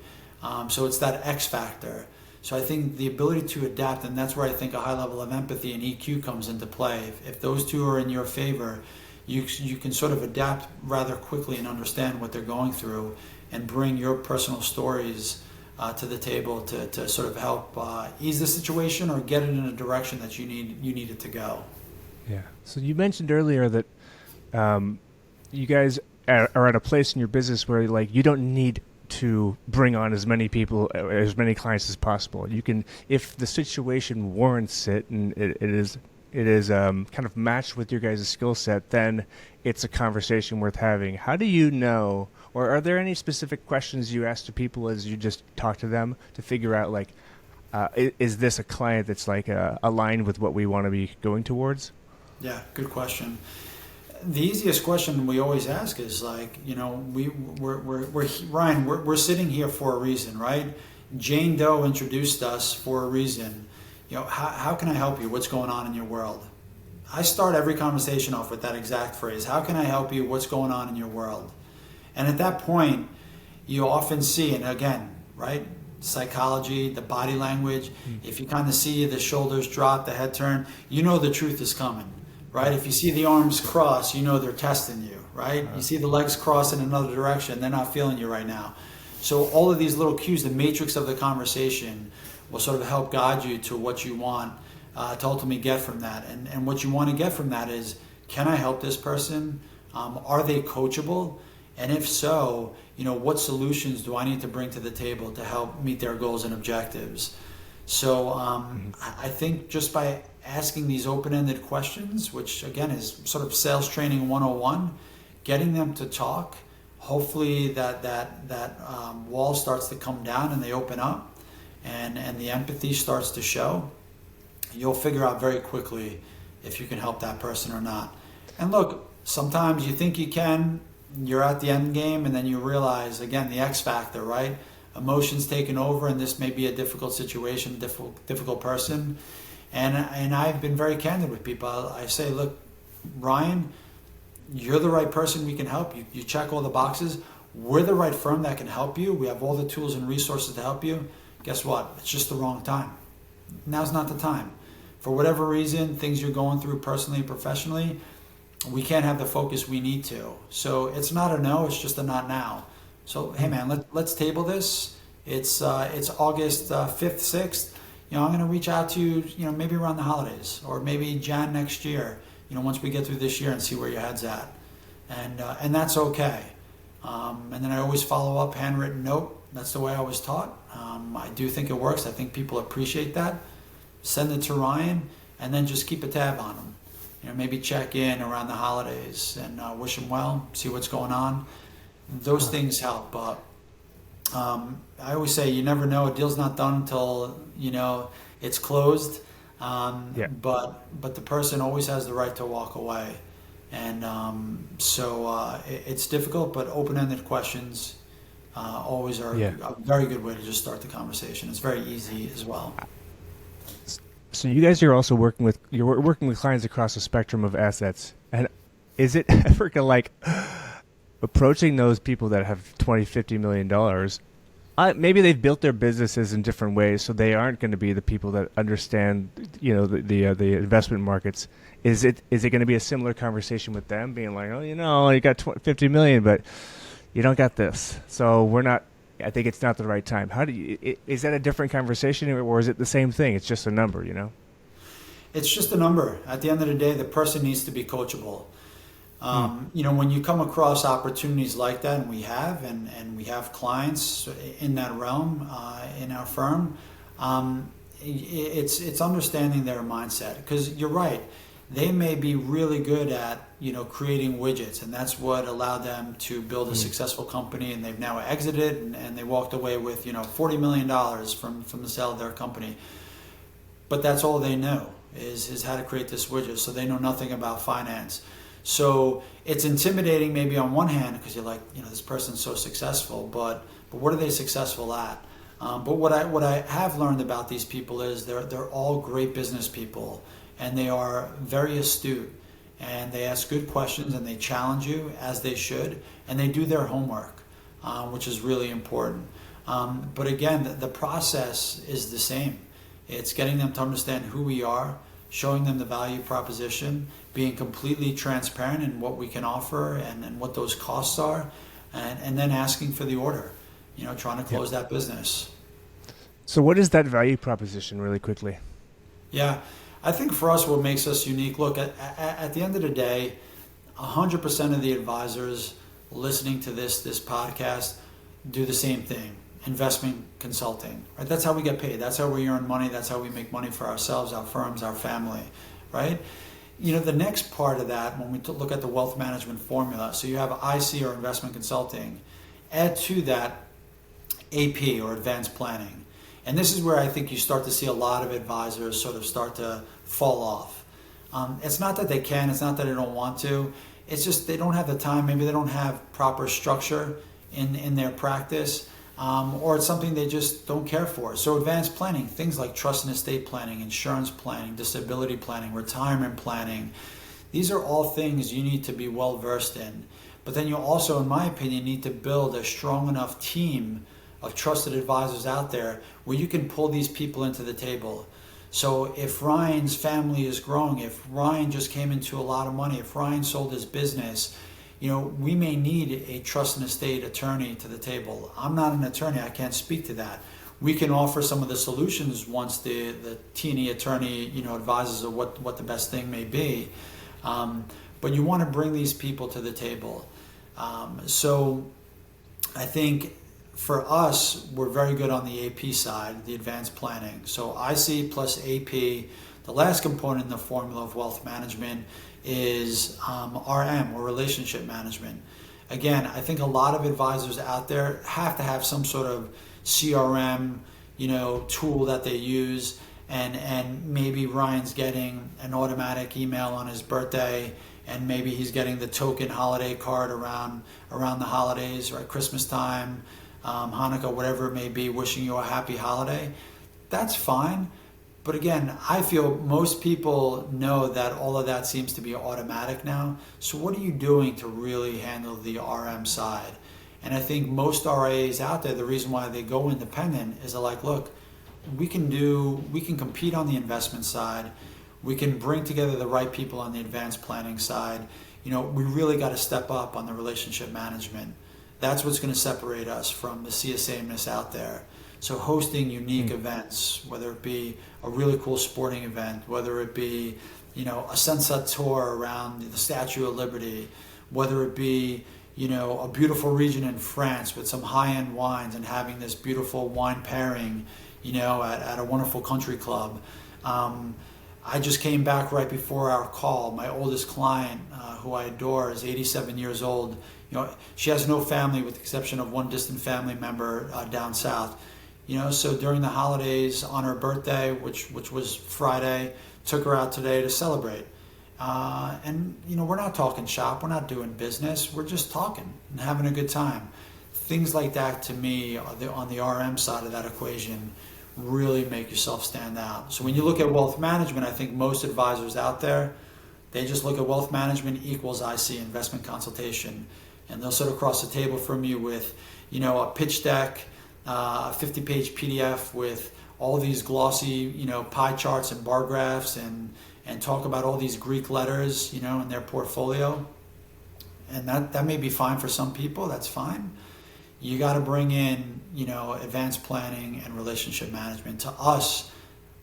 So it's that X factor. So I think the ability to adapt, and that's where I think a high level of empathy and EQ comes into play. If those two are in your favor, you can sort of adapt rather quickly and understand what they're going through and bring your personal stories to the table to sort of help ease the situation or get it in a direction that you need it to go. Yeah. So you mentioned earlier that you guys are at a place in your business where like you don't need to bring on as many people, as many clients as possible. You can, if the situation warrants it, and it is kind of matched with your guys' skill set, then it's a conversation worth having. How do you know, or are there any specific questions you ask to people as you just talk to them to figure out like, is this a client that's like aligned with what we want to be going towards? Yeah, good question. The easiest question we always ask is like, we're Ryan, we're sitting here for a reason, right? Jane Doe introduced us for a reason. How can I help you? What's going on in your world? I start every conversation off with that exact phrase. How can I help you? What's going on in your world? And at that point, you often see, and again, right, psychology, the body language, if you kind of see the shoulders drop, the head turn, you know the truth is coming. Right? If you see the arms cross, you know they're testing you, right? You see the legs cross in another direction, they're not feeling you right now. So all of these little cues, the matrix of the conversation, will sort of help guide you to what you want to ultimately get from that. And what you want to get from that is, can I help this person? Are they coachable? And if so, what solutions do I need to bring to the table to help meet their goals and objectives? So I think just by asking these open-ended questions, which again is sort of sales training 101, getting them to talk, hopefully that wall starts to come down and they open up and the empathy starts to show. You'll figure out very quickly if you can help that person or not. And look, sometimes you think you can, you're at the end game, and then you realize, again, the X factor, right? Emotions taking over, and this may be a difficult situation, difficult person. And I've been very candid with people. I say, look, Ryan, you're the right person. We can help you. You check all the boxes. We're the right firm that can help you. We have all the tools and resources to help you. Guess what? It's just the wrong time. Now's not the time. For whatever reason, things you're going through personally and professionally, we can't have the focus we need to. So it's not a no, it's just a not now. So, hey man, let's table this. It's August 5th, 6th. I'm going to reach out to you, maybe around the holidays or maybe Jan next year, once we get through this year and see where your head's at. And that's okay. And then I always follow up, handwritten note. That's the way I was taught. I do think it works. I think people appreciate that. Send it to Ryan and then just keep a tab on him. Maybe check in around the holidays and wish him well, see what's going on. Those things help. But I always say you never know. A deal's not done until it's closed. But the person always has the right to walk away, and so it's difficult. But open-ended questions always are a very good way to just start the conversation. It's very easy as well. So you guys are also working with clients across the spectrum of assets, and is it ever like approaching those people that have $20-50 million? Maybe they've built their businesses in different ways, so they aren't going to be the people that understand, the investment markets. Is it going to be a similar conversation with them, being like, oh, you got $50 million, but you don't got this, so we're not. I think it's not the right time. Is that a different conversation, or is it the same thing? It's just a number, It's just a number. At the end of the day, the person needs to be coachable. When you come across opportunities like that, and we have clients in that realm in our firm, it's understanding their mindset. Because you're right, they may be really good at creating widgets, and that's what allowed them to build a successful company. And they've now exited, and they walked away with $40 million from the sale of their company. But that's all they know is how to create this widget. So they know nothing about finance. So it's intimidating maybe on one hand because you're like, this person's so successful, but what are they successful at? But what I have learned about these people is they're all great business people, and they are very astute, and they ask good questions, and they challenge you as they should, and they do their homework, which is really important. But again, the process is the same. It's getting them to understand who we are, showing them the value proposition, being completely transparent in what we can offer and what those costs are, and then asking for the order, trying to close that business. So what is that value proposition really quickly? Yeah, I think for us, what makes us unique, look, at the end of the day, 100% of the advisors listening to this podcast do the same thing, investment consulting, right? That's how we get paid. That's how we earn money. That's how we make money for ourselves, our firms, our family, right? The next part of that, when we look at the wealth management formula, so you have IC or investment consulting, add to that AP or advanced planning. And this is where I think you start to see a lot of advisors sort of start to fall off. It's not that they can, it's not that they don't want to, it's just they don't have the time, maybe they don't have proper structure in their practice, or it's something they just don't care for. So advanced planning, things like trust and estate planning, insurance planning, disability planning, retirement planning, these are all things you need to be well versed in. But then you also, in my opinion, need to build a strong enough team of trusted advisors out there where you can pull these people into the table. So if Ryan's family is growing, if Ryan just came into a lot of money, if Ryan sold his business, we may need a trust and estate attorney to the table. I'm not an attorney, I can't speak to that. We can offer some of the solutions once the T&E attorney advises of what the best thing may be. But you want to bring these people to the table. So I think for us, we're very good on the AP side, the advanced planning. So IC plus AP, the last component in the formula of wealth management is RM, or relationship management. Again, I think a lot of advisors out there have to have some sort of CRM, tool that they use, and maybe Ryan's getting an automatic email on his birthday, and maybe he's getting the token holiday card around the holidays, right? Christmas time, Hanukkah, whatever it may be, wishing you a happy holiday. That's fine. But again, I feel most people know that all of that seems to be automatic now. So what are you doing to really handle the RM side? And I think most RIAs out there, the reason why they go independent is they're like, look, we can compete on the investment side. We can bring together the right people on the advanced planning side. We really got to step up on the relationship management. That's what's going to separate us from the CSA-ness out there. So hosting unique events, whether it be a really cool sporting event, whether it be, a sunset tour around the Statue of Liberty, whether it be, a beautiful region in France with some high-end wines and having this beautiful wine pairing, at a wonderful country club. I just came back right before our call. My oldest client, who I adore, is 87 years old. She has no family with the exception of one distant family member down south. So during the holidays on her birthday, which was Friday, took her out today to celebrate. And we're not talking shop, we're not doing business, we're just talking and having a good time. Things like that, to me, on the RM side of that equation, really make yourself stand out. So when you look at wealth management, I think most advisors out there, they just look at wealth management equals IC, investment consultation, and they'll sort of cross the table from you with, a pitch deck, a 50-page PDF with all these glossy, pie charts and bar graphs, and talk about all these Greek letters, in their portfolio. And that may be fine for some people, that's fine. You got to bring in, advanced planning and relationship management. To us,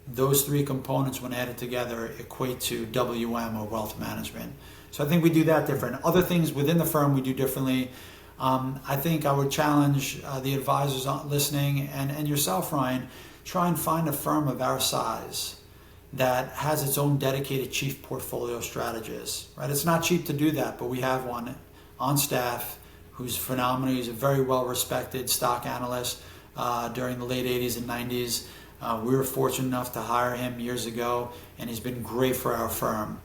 those three components, when added together, equate to WM, or wealth management. So I think we do that different. Other things within the firm we do differently. I think I would challenge the advisors listening and yourself, Ryan, try and find a firm of our size that has its own dedicated chief portfolio strategist. Right? It's not cheap to do that, but we have one on staff who's phenomenal. He's a very well-respected stock analyst during the late 80s and 90s. We were fortunate enough to hire him years ago, and he's been great for our firm.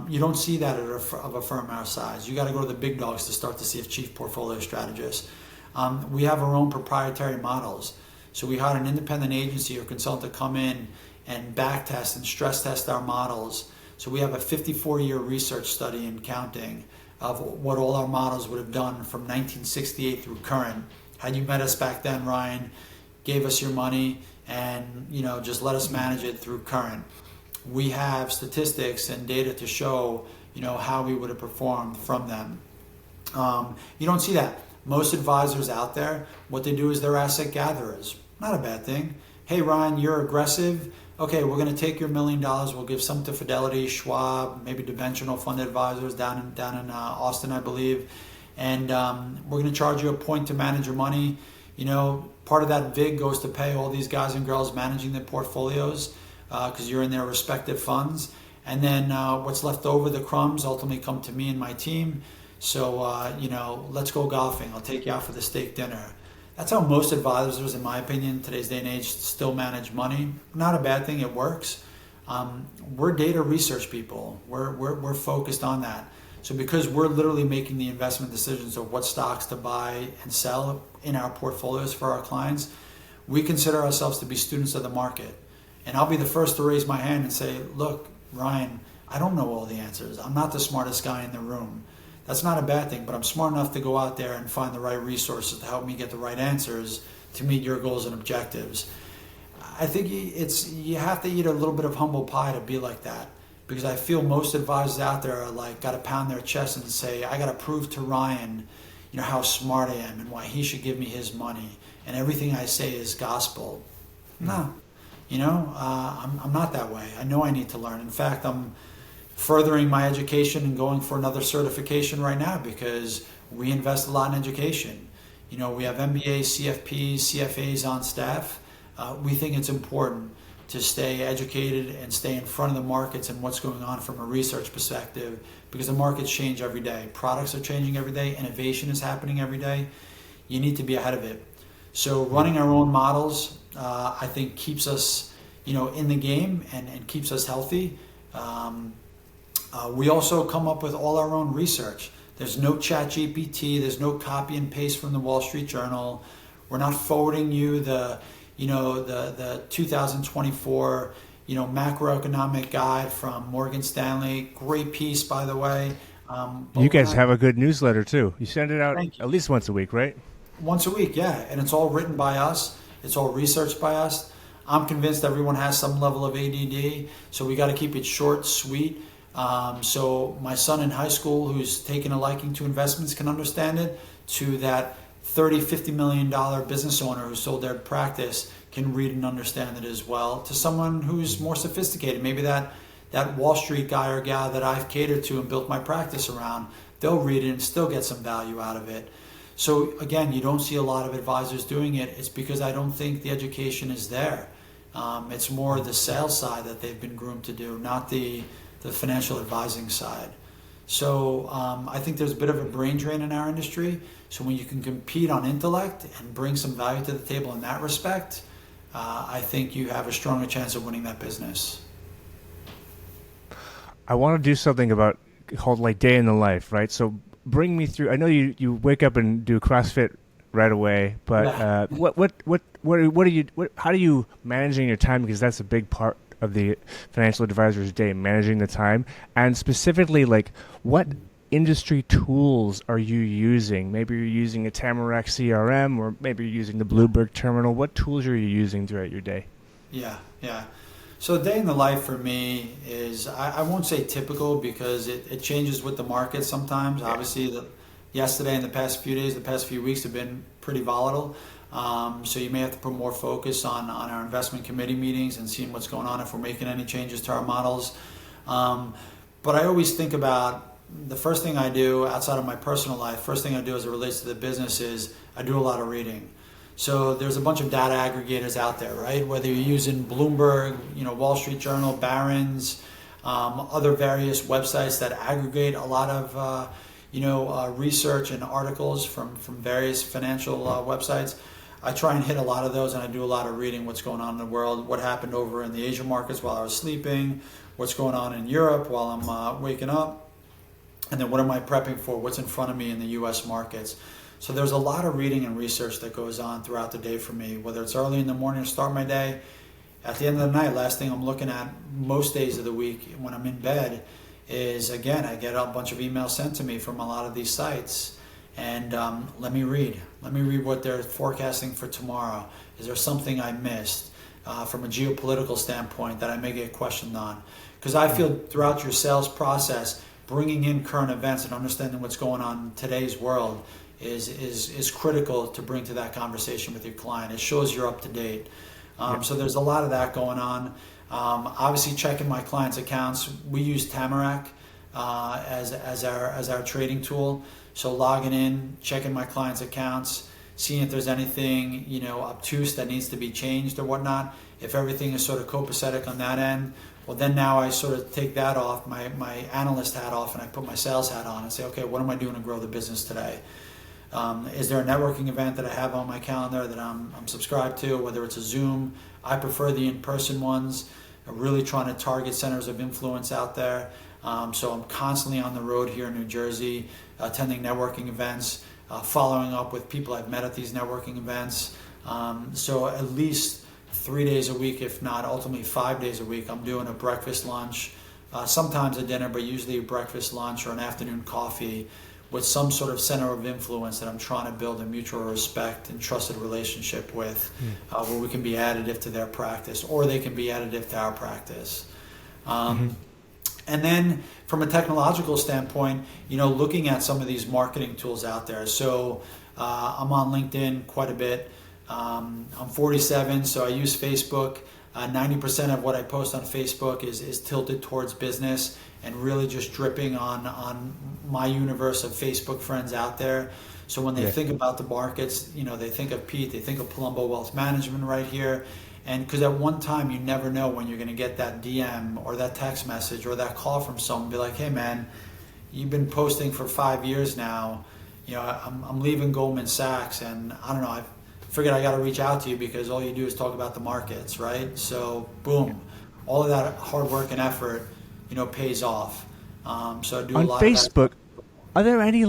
You don't see that of a firm our size. You got to go to the big dogs to start to see a chief portfolio strategist. We have our own proprietary models. So we hired an independent agency or consultant to come in and back test and stress test our models. So we have a 54-year research study and counting of what all our models would have done from 1968 through current. Had you met us back then, Ryan, gave us your money, and just let us manage it through current. We have statistics and data to show how we would have performed from them. You don't see that. Most advisors out there, what they do is they're asset gatherers. Not a bad thing. hey, Ryan, you're aggressive. Okay, we're going to take your $1 million. We'll give some to Fidelity, Schwab, maybe Dimensional Fund Advisors down in Austin, I believe. And we're going to charge you a point to manage your money. Part of that VIG goes to pay all these guys and girls managing their portfolios because you're in their respective funds. And then what's left over, the crumbs, ultimately come to me and my team. So, let's go golfing. I'll take you out for the steak dinner. That's how most advisors, in my opinion, in today's day and age, still manage money. Not a bad thing. It works. We're data research people. We're focused on that. So because we're literally making the investment decisions of what stocks to buy and sell in our portfolios for our clients, we consider ourselves to be students of the market. And I'll be the first to raise my hand and say, look, Ryan, I don't know all the answers. I'm not the smartest guy in the room. That's not a bad thing, but I'm smart enough to go out there and find the right resources to help me get the right answers to meet your goals and objectives. I think you have to eat a little bit of humble pie to be like that, because I feel most advisors out there are like, got to pound their chest and say, I got to prove to Ryan, how smart I am and why he should give me his money, and everything I say is gospel. No, I'm not that way. I know I need to learn. In fact, I'm furthering my education and going for another certification right now because we invest a lot in education. We have MBAs, CFPs, CFAs on staff. We think it's important to stay educated and stay in front of the markets and what's going on from a research perspective, because the markets change every day. Products are changing every day. Innovation is happening every day. You need to be ahead of it. So running our own models, I think keeps us, in the game and keeps us healthy. We also come up with all our own research. There's no chat GPT. There's no copy and paste from the Wall Street Journal. We're not forwarding you the 2024, macroeconomic guide from Morgan Stanley. Great piece, by the way. You guys have a good newsletter too. You send it out at least once a week, right? Once a week, yeah. And it's all written by us. It's all researched by us. I'm convinced everyone has some level of ADD, so we got to keep it short, sweet. So my son in high school who's taken a liking to investments can understand it, to that $30-50 million business owner who sold their practice can read and understand it as well, to someone who's more sophisticated, maybe that Wall Street guy or gal that I've catered to and built my practice around, they'll read it and still get some value out of it. So again, you don't see a lot of advisors doing it. It's because I don't think the education is there. It's more the sales side that they've been groomed to do, not the financial advising side. So I think there's a bit of a brain drain in our industry. So when you can compete on intellect and bring some value to the table in that respect, I think you have a stronger chance of winning that business. I want to do something called like day in the life, right? So bring me through. I know you wake up and do CrossFit right away, but yeah. How do you managing your time? Because that's a big part of the financial advisor's day, managing the time, and specifically like what industry tools are you using? Maybe you're using a Tamarack CRM, or maybe you're using the Bloomberg terminal. What tools are you using throughout your day? Yeah. So day in the life for me is, I won't say typical because it changes with the market sometimes. Yeah. Obviously, yesterday and the past few days, the past few weeks have been pretty volatile. So you may have to put more focus on our investment committee meetings and seeing what's going on if we're making any changes to our models. But I always think about the first thing I do outside of my personal life, first thing I do as it relates to the business is I do a lot of reading. So there's a bunch of data aggregators out there, right? Whether you're using Bloomberg, Wall Street Journal, Barron's, other various websites that aggregate a lot of research and articles from various financial websites. I try and hit a lot of those, and I do a lot of reading what's going on in the world, what happened over in the Asian markets while I was sleeping, what's going on in Europe while I'm waking up, and then what am I prepping for, what's in front of me in the U.S. markets. So there's a lot of reading and research that goes on throughout the day for me, whether it's early in the morning to start my day. At the end of the night, last thing I'm looking at most days of the week when I'm in bed is, again, I get a bunch of emails sent to me from a lot of these sites, and let me read what they're forecasting for tomorrow. Is there something I missed from a geopolitical standpoint that I may get questioned on? Because I feel throughout your sales process, bringing in current events and understanding what's going on in today's world is critical to bring to that conversation with your client. It shows you're up to date. So there's a lot of that going on. Obviously, checking my clients' accounts. We use Tamarack as our trading tool. So logging in, checking my clients' accounts, seeing if there's anything obtuse that needs to be changed or whatnot. If everything is sort of copacetic on that end, well, then now I sort of take that off, my analyst hat off, and I put my sales hat on and say, okay, what am I doing to grow the business today? Is there a networking event that I have on my calendar that I'm subscribed to, whether it's a Zoom? I prefer the in-person ones. I'm really trying to target centers of influence out there. So I'm constantly on the road here in New Jersey, attending networking events, following up with people I've met at these networking events. So at least 3 days a week, if not ultimately 5 days a week, I'm doing a breakfast, lunch, sometimes a dinner, but usually a breakfast, lunch, or an afternoon coffee with some sort of center of influence that I'm trying to build a mutual respect and trusted relationship with, where we can be additive to their practice or they can be additive to our practice. And then from a technological standpoint, looking at some of these marketing tools out there. So I'm on LinkedIn quite a bit. I'm 47, so I use Facebook. 90% of what I post on Facebook is tilted towards business and really just dripping on my universe of Facebook friends out there. So when they think about the markets, they think of Pete, they think of Palombo Wealth Management right here. And because at one time you never know when you're going to get that DM or that text message or that call from someone, be like, hey man, you've been posting for 5 years now. I'm leaving Goldman Sachs, and I don't know, I figured I got to reach out to you because all you do is talk about the markets, right? So boom, all of that hard work and effort, pays off. So I do a lot on Facebook. of that. Are there any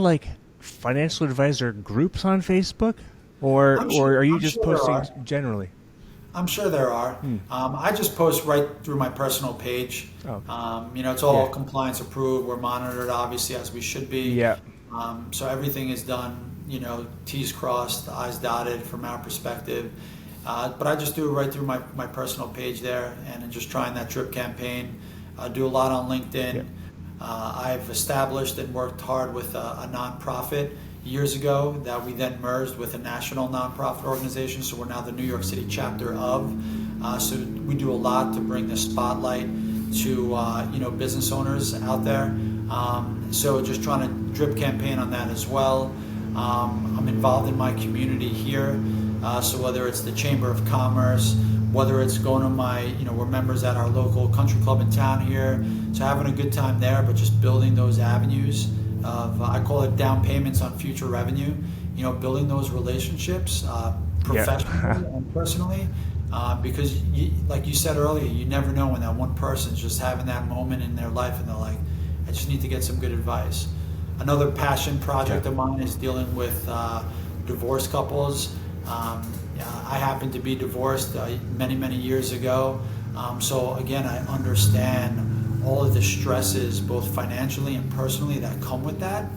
financial advisor groups on Facebook, or are you just posting generally? I'm sure there are. I just post right through my personal page. Okay. It's all compliance approved. We're monitored, obviously, as we should be. Yeah. So everything is done, T's crossed, I's dotted from our perspective. But I just do it right through my personal page there, and just trying that drip campaign. I do a lot on LinkedIn. Yeah. I've established and worked hard with a nonprofit years ago that we then merged with a national nonprofit organization. So we're now the New York City chapter of. So we do a lot to bring the spotlight to business owners out there. So just trying to drip campaign on that as well. I'm involved in my community here. So whether it's the Chamber of Commerce, whether it's going to we're members at our local country club in town here. So having a good time there, but just building those avenues of, I call it down payments on future revenue, building those relationships professionally and personally, because like you said earlier, you never know when that one person's just having that moment in their life and they're like, I just need to get some good advice. Another passion project of mine is dealing with divorced couples. I happen to be divorced many years ago. So again, I understand all of the stresses, both financially and personally, that come with that.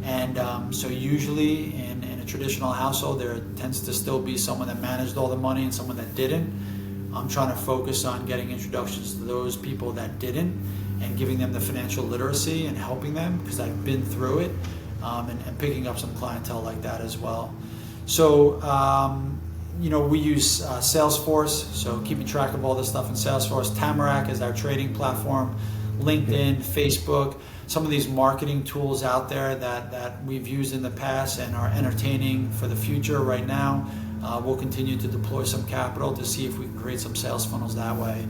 And so usually in a traditional household, there tends to still be someone that managed all the money and someone that didn't. I'm trying to focus on getting introductions to those people that didn't and giving them the financial literacy and helping them, because I've been through it, and picking up some clientele like that as well. So, we use Salesforce, so keeping track of all this stuff in Salesforce. Tamarack is our trading platform, LinkedIn, Facebook, some of these marketing tools out there that we've used in the past and are entertaining for the future right now. We'll continue to deploy some capital to see if we can create some sales funnels that way.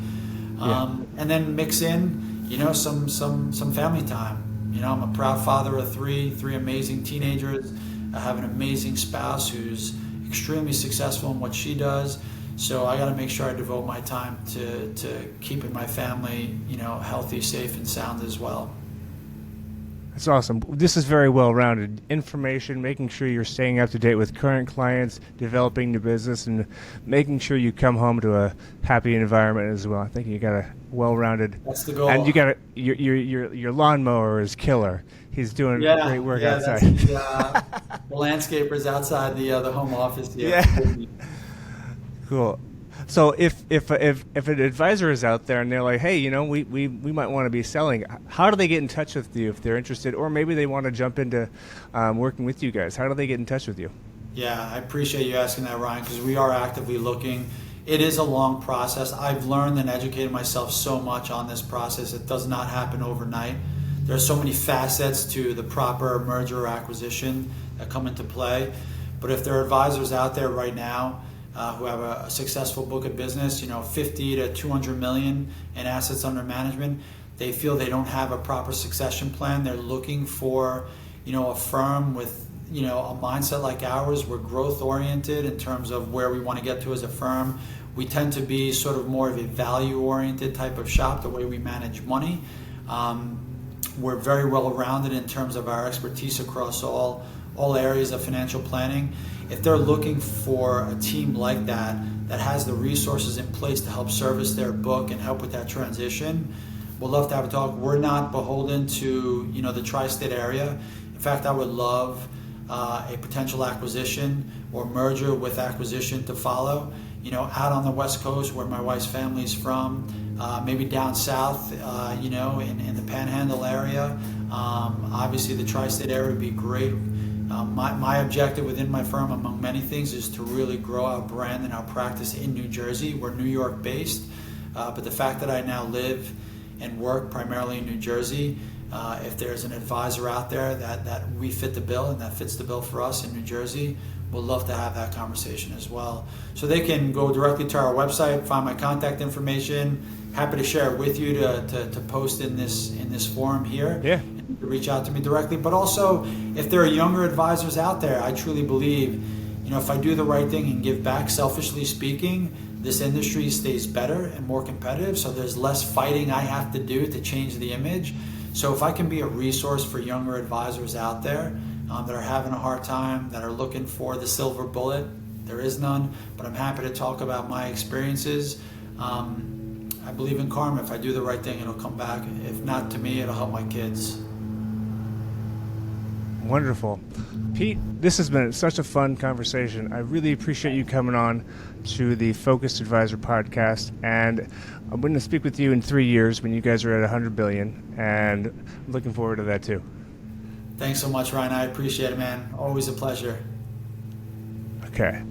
And then mix in, some family time. I'm a proud father of three amazing teenagers. I have an amazing spouse who's extremely successful in what she does. So I got to make sure I devote my time to keeping my family, healthy, safe, and sound as well. That's awesome. This is very well-rounded information, making sure you're staying up to date with current clients, developing the business, and making sure you come home to a happy environment as well. I think you got a well-rounded. That's the goal. And you got your lawnmower is killer. He's doing great work outside. That's the landscapers outside the home office. Yeah. Cool. So if an advisor is out there and they're like, hey, we might want to be selling, how do they get in touch with you if they're interested, or maybe they want to jump into working with you guys? How do they get in touch with you? Yeah, I appreciate you asking that, Ryan, because we are actively looking. It is a long process. I've learned and educated myself so much on this process. It does not happen overnight. There are so many facets to the proper merger or acquisition that come into play. But if there are advisors out there right now who have a successful book of business, 50 to 200 million in assets under management, they feel they don't have a proper succession plan. They're looking for, a firm with, a mindset like ours. We're growth oriented in terms of where we want to get to as a firm. We tend to be sort of more of a value oriented type of shop, the way we manage money. We're very well rounded in terms of our expertise across all areas of financial planning. If they're looking for a team like that has the resources in place to help service their book and help with that transition, we'd love to have a talk. We're not beholden to the tri-state area. In fact, I would love a potential acquisition or merger with acquisition to follow, out on the West Coast where my wife's family's from, maybe down south, in the Panhandle area. Obviously the tri-state area would be great. My objective within my firm, among many things, is to really grow our brand and our practice in New Jersey. We're New York based, but the fact that I now live and work primarily in New Jersey, if there's an advisor out there that we fit the bill and that fits the bill for us in New Jersey, we'll love to have that conversation as well. So they can go directly to our website, find my contact information. Happy to share it with you to post in this forum here. Yeah. And reach out to me directly. But also, if there are younger advisors out there, I truly believe, if I do the right thing and give back, selfishly speaking, this industry stays better and more competitive. So there's less fighting I have to do to change the image. So if I can be a resource for younger advisors out there that are having a hard time, that are looking for the silver bullet, there is none, but I'm happy to talk about my experiences. I believe in karma. If I do the right thing, it'll come back. If not to me, it'll help my kids. Wonderful. Pete, this has been such a fun conversation. I really appreciate you coming on to the Focused Advisor podcast, and I'm going to speak with you in 3 years when you guys are at 100 billion, and I'm looking forward to that too. Thanks so much, Ryan. I appreciate it, man. Always a pleasure. Okay.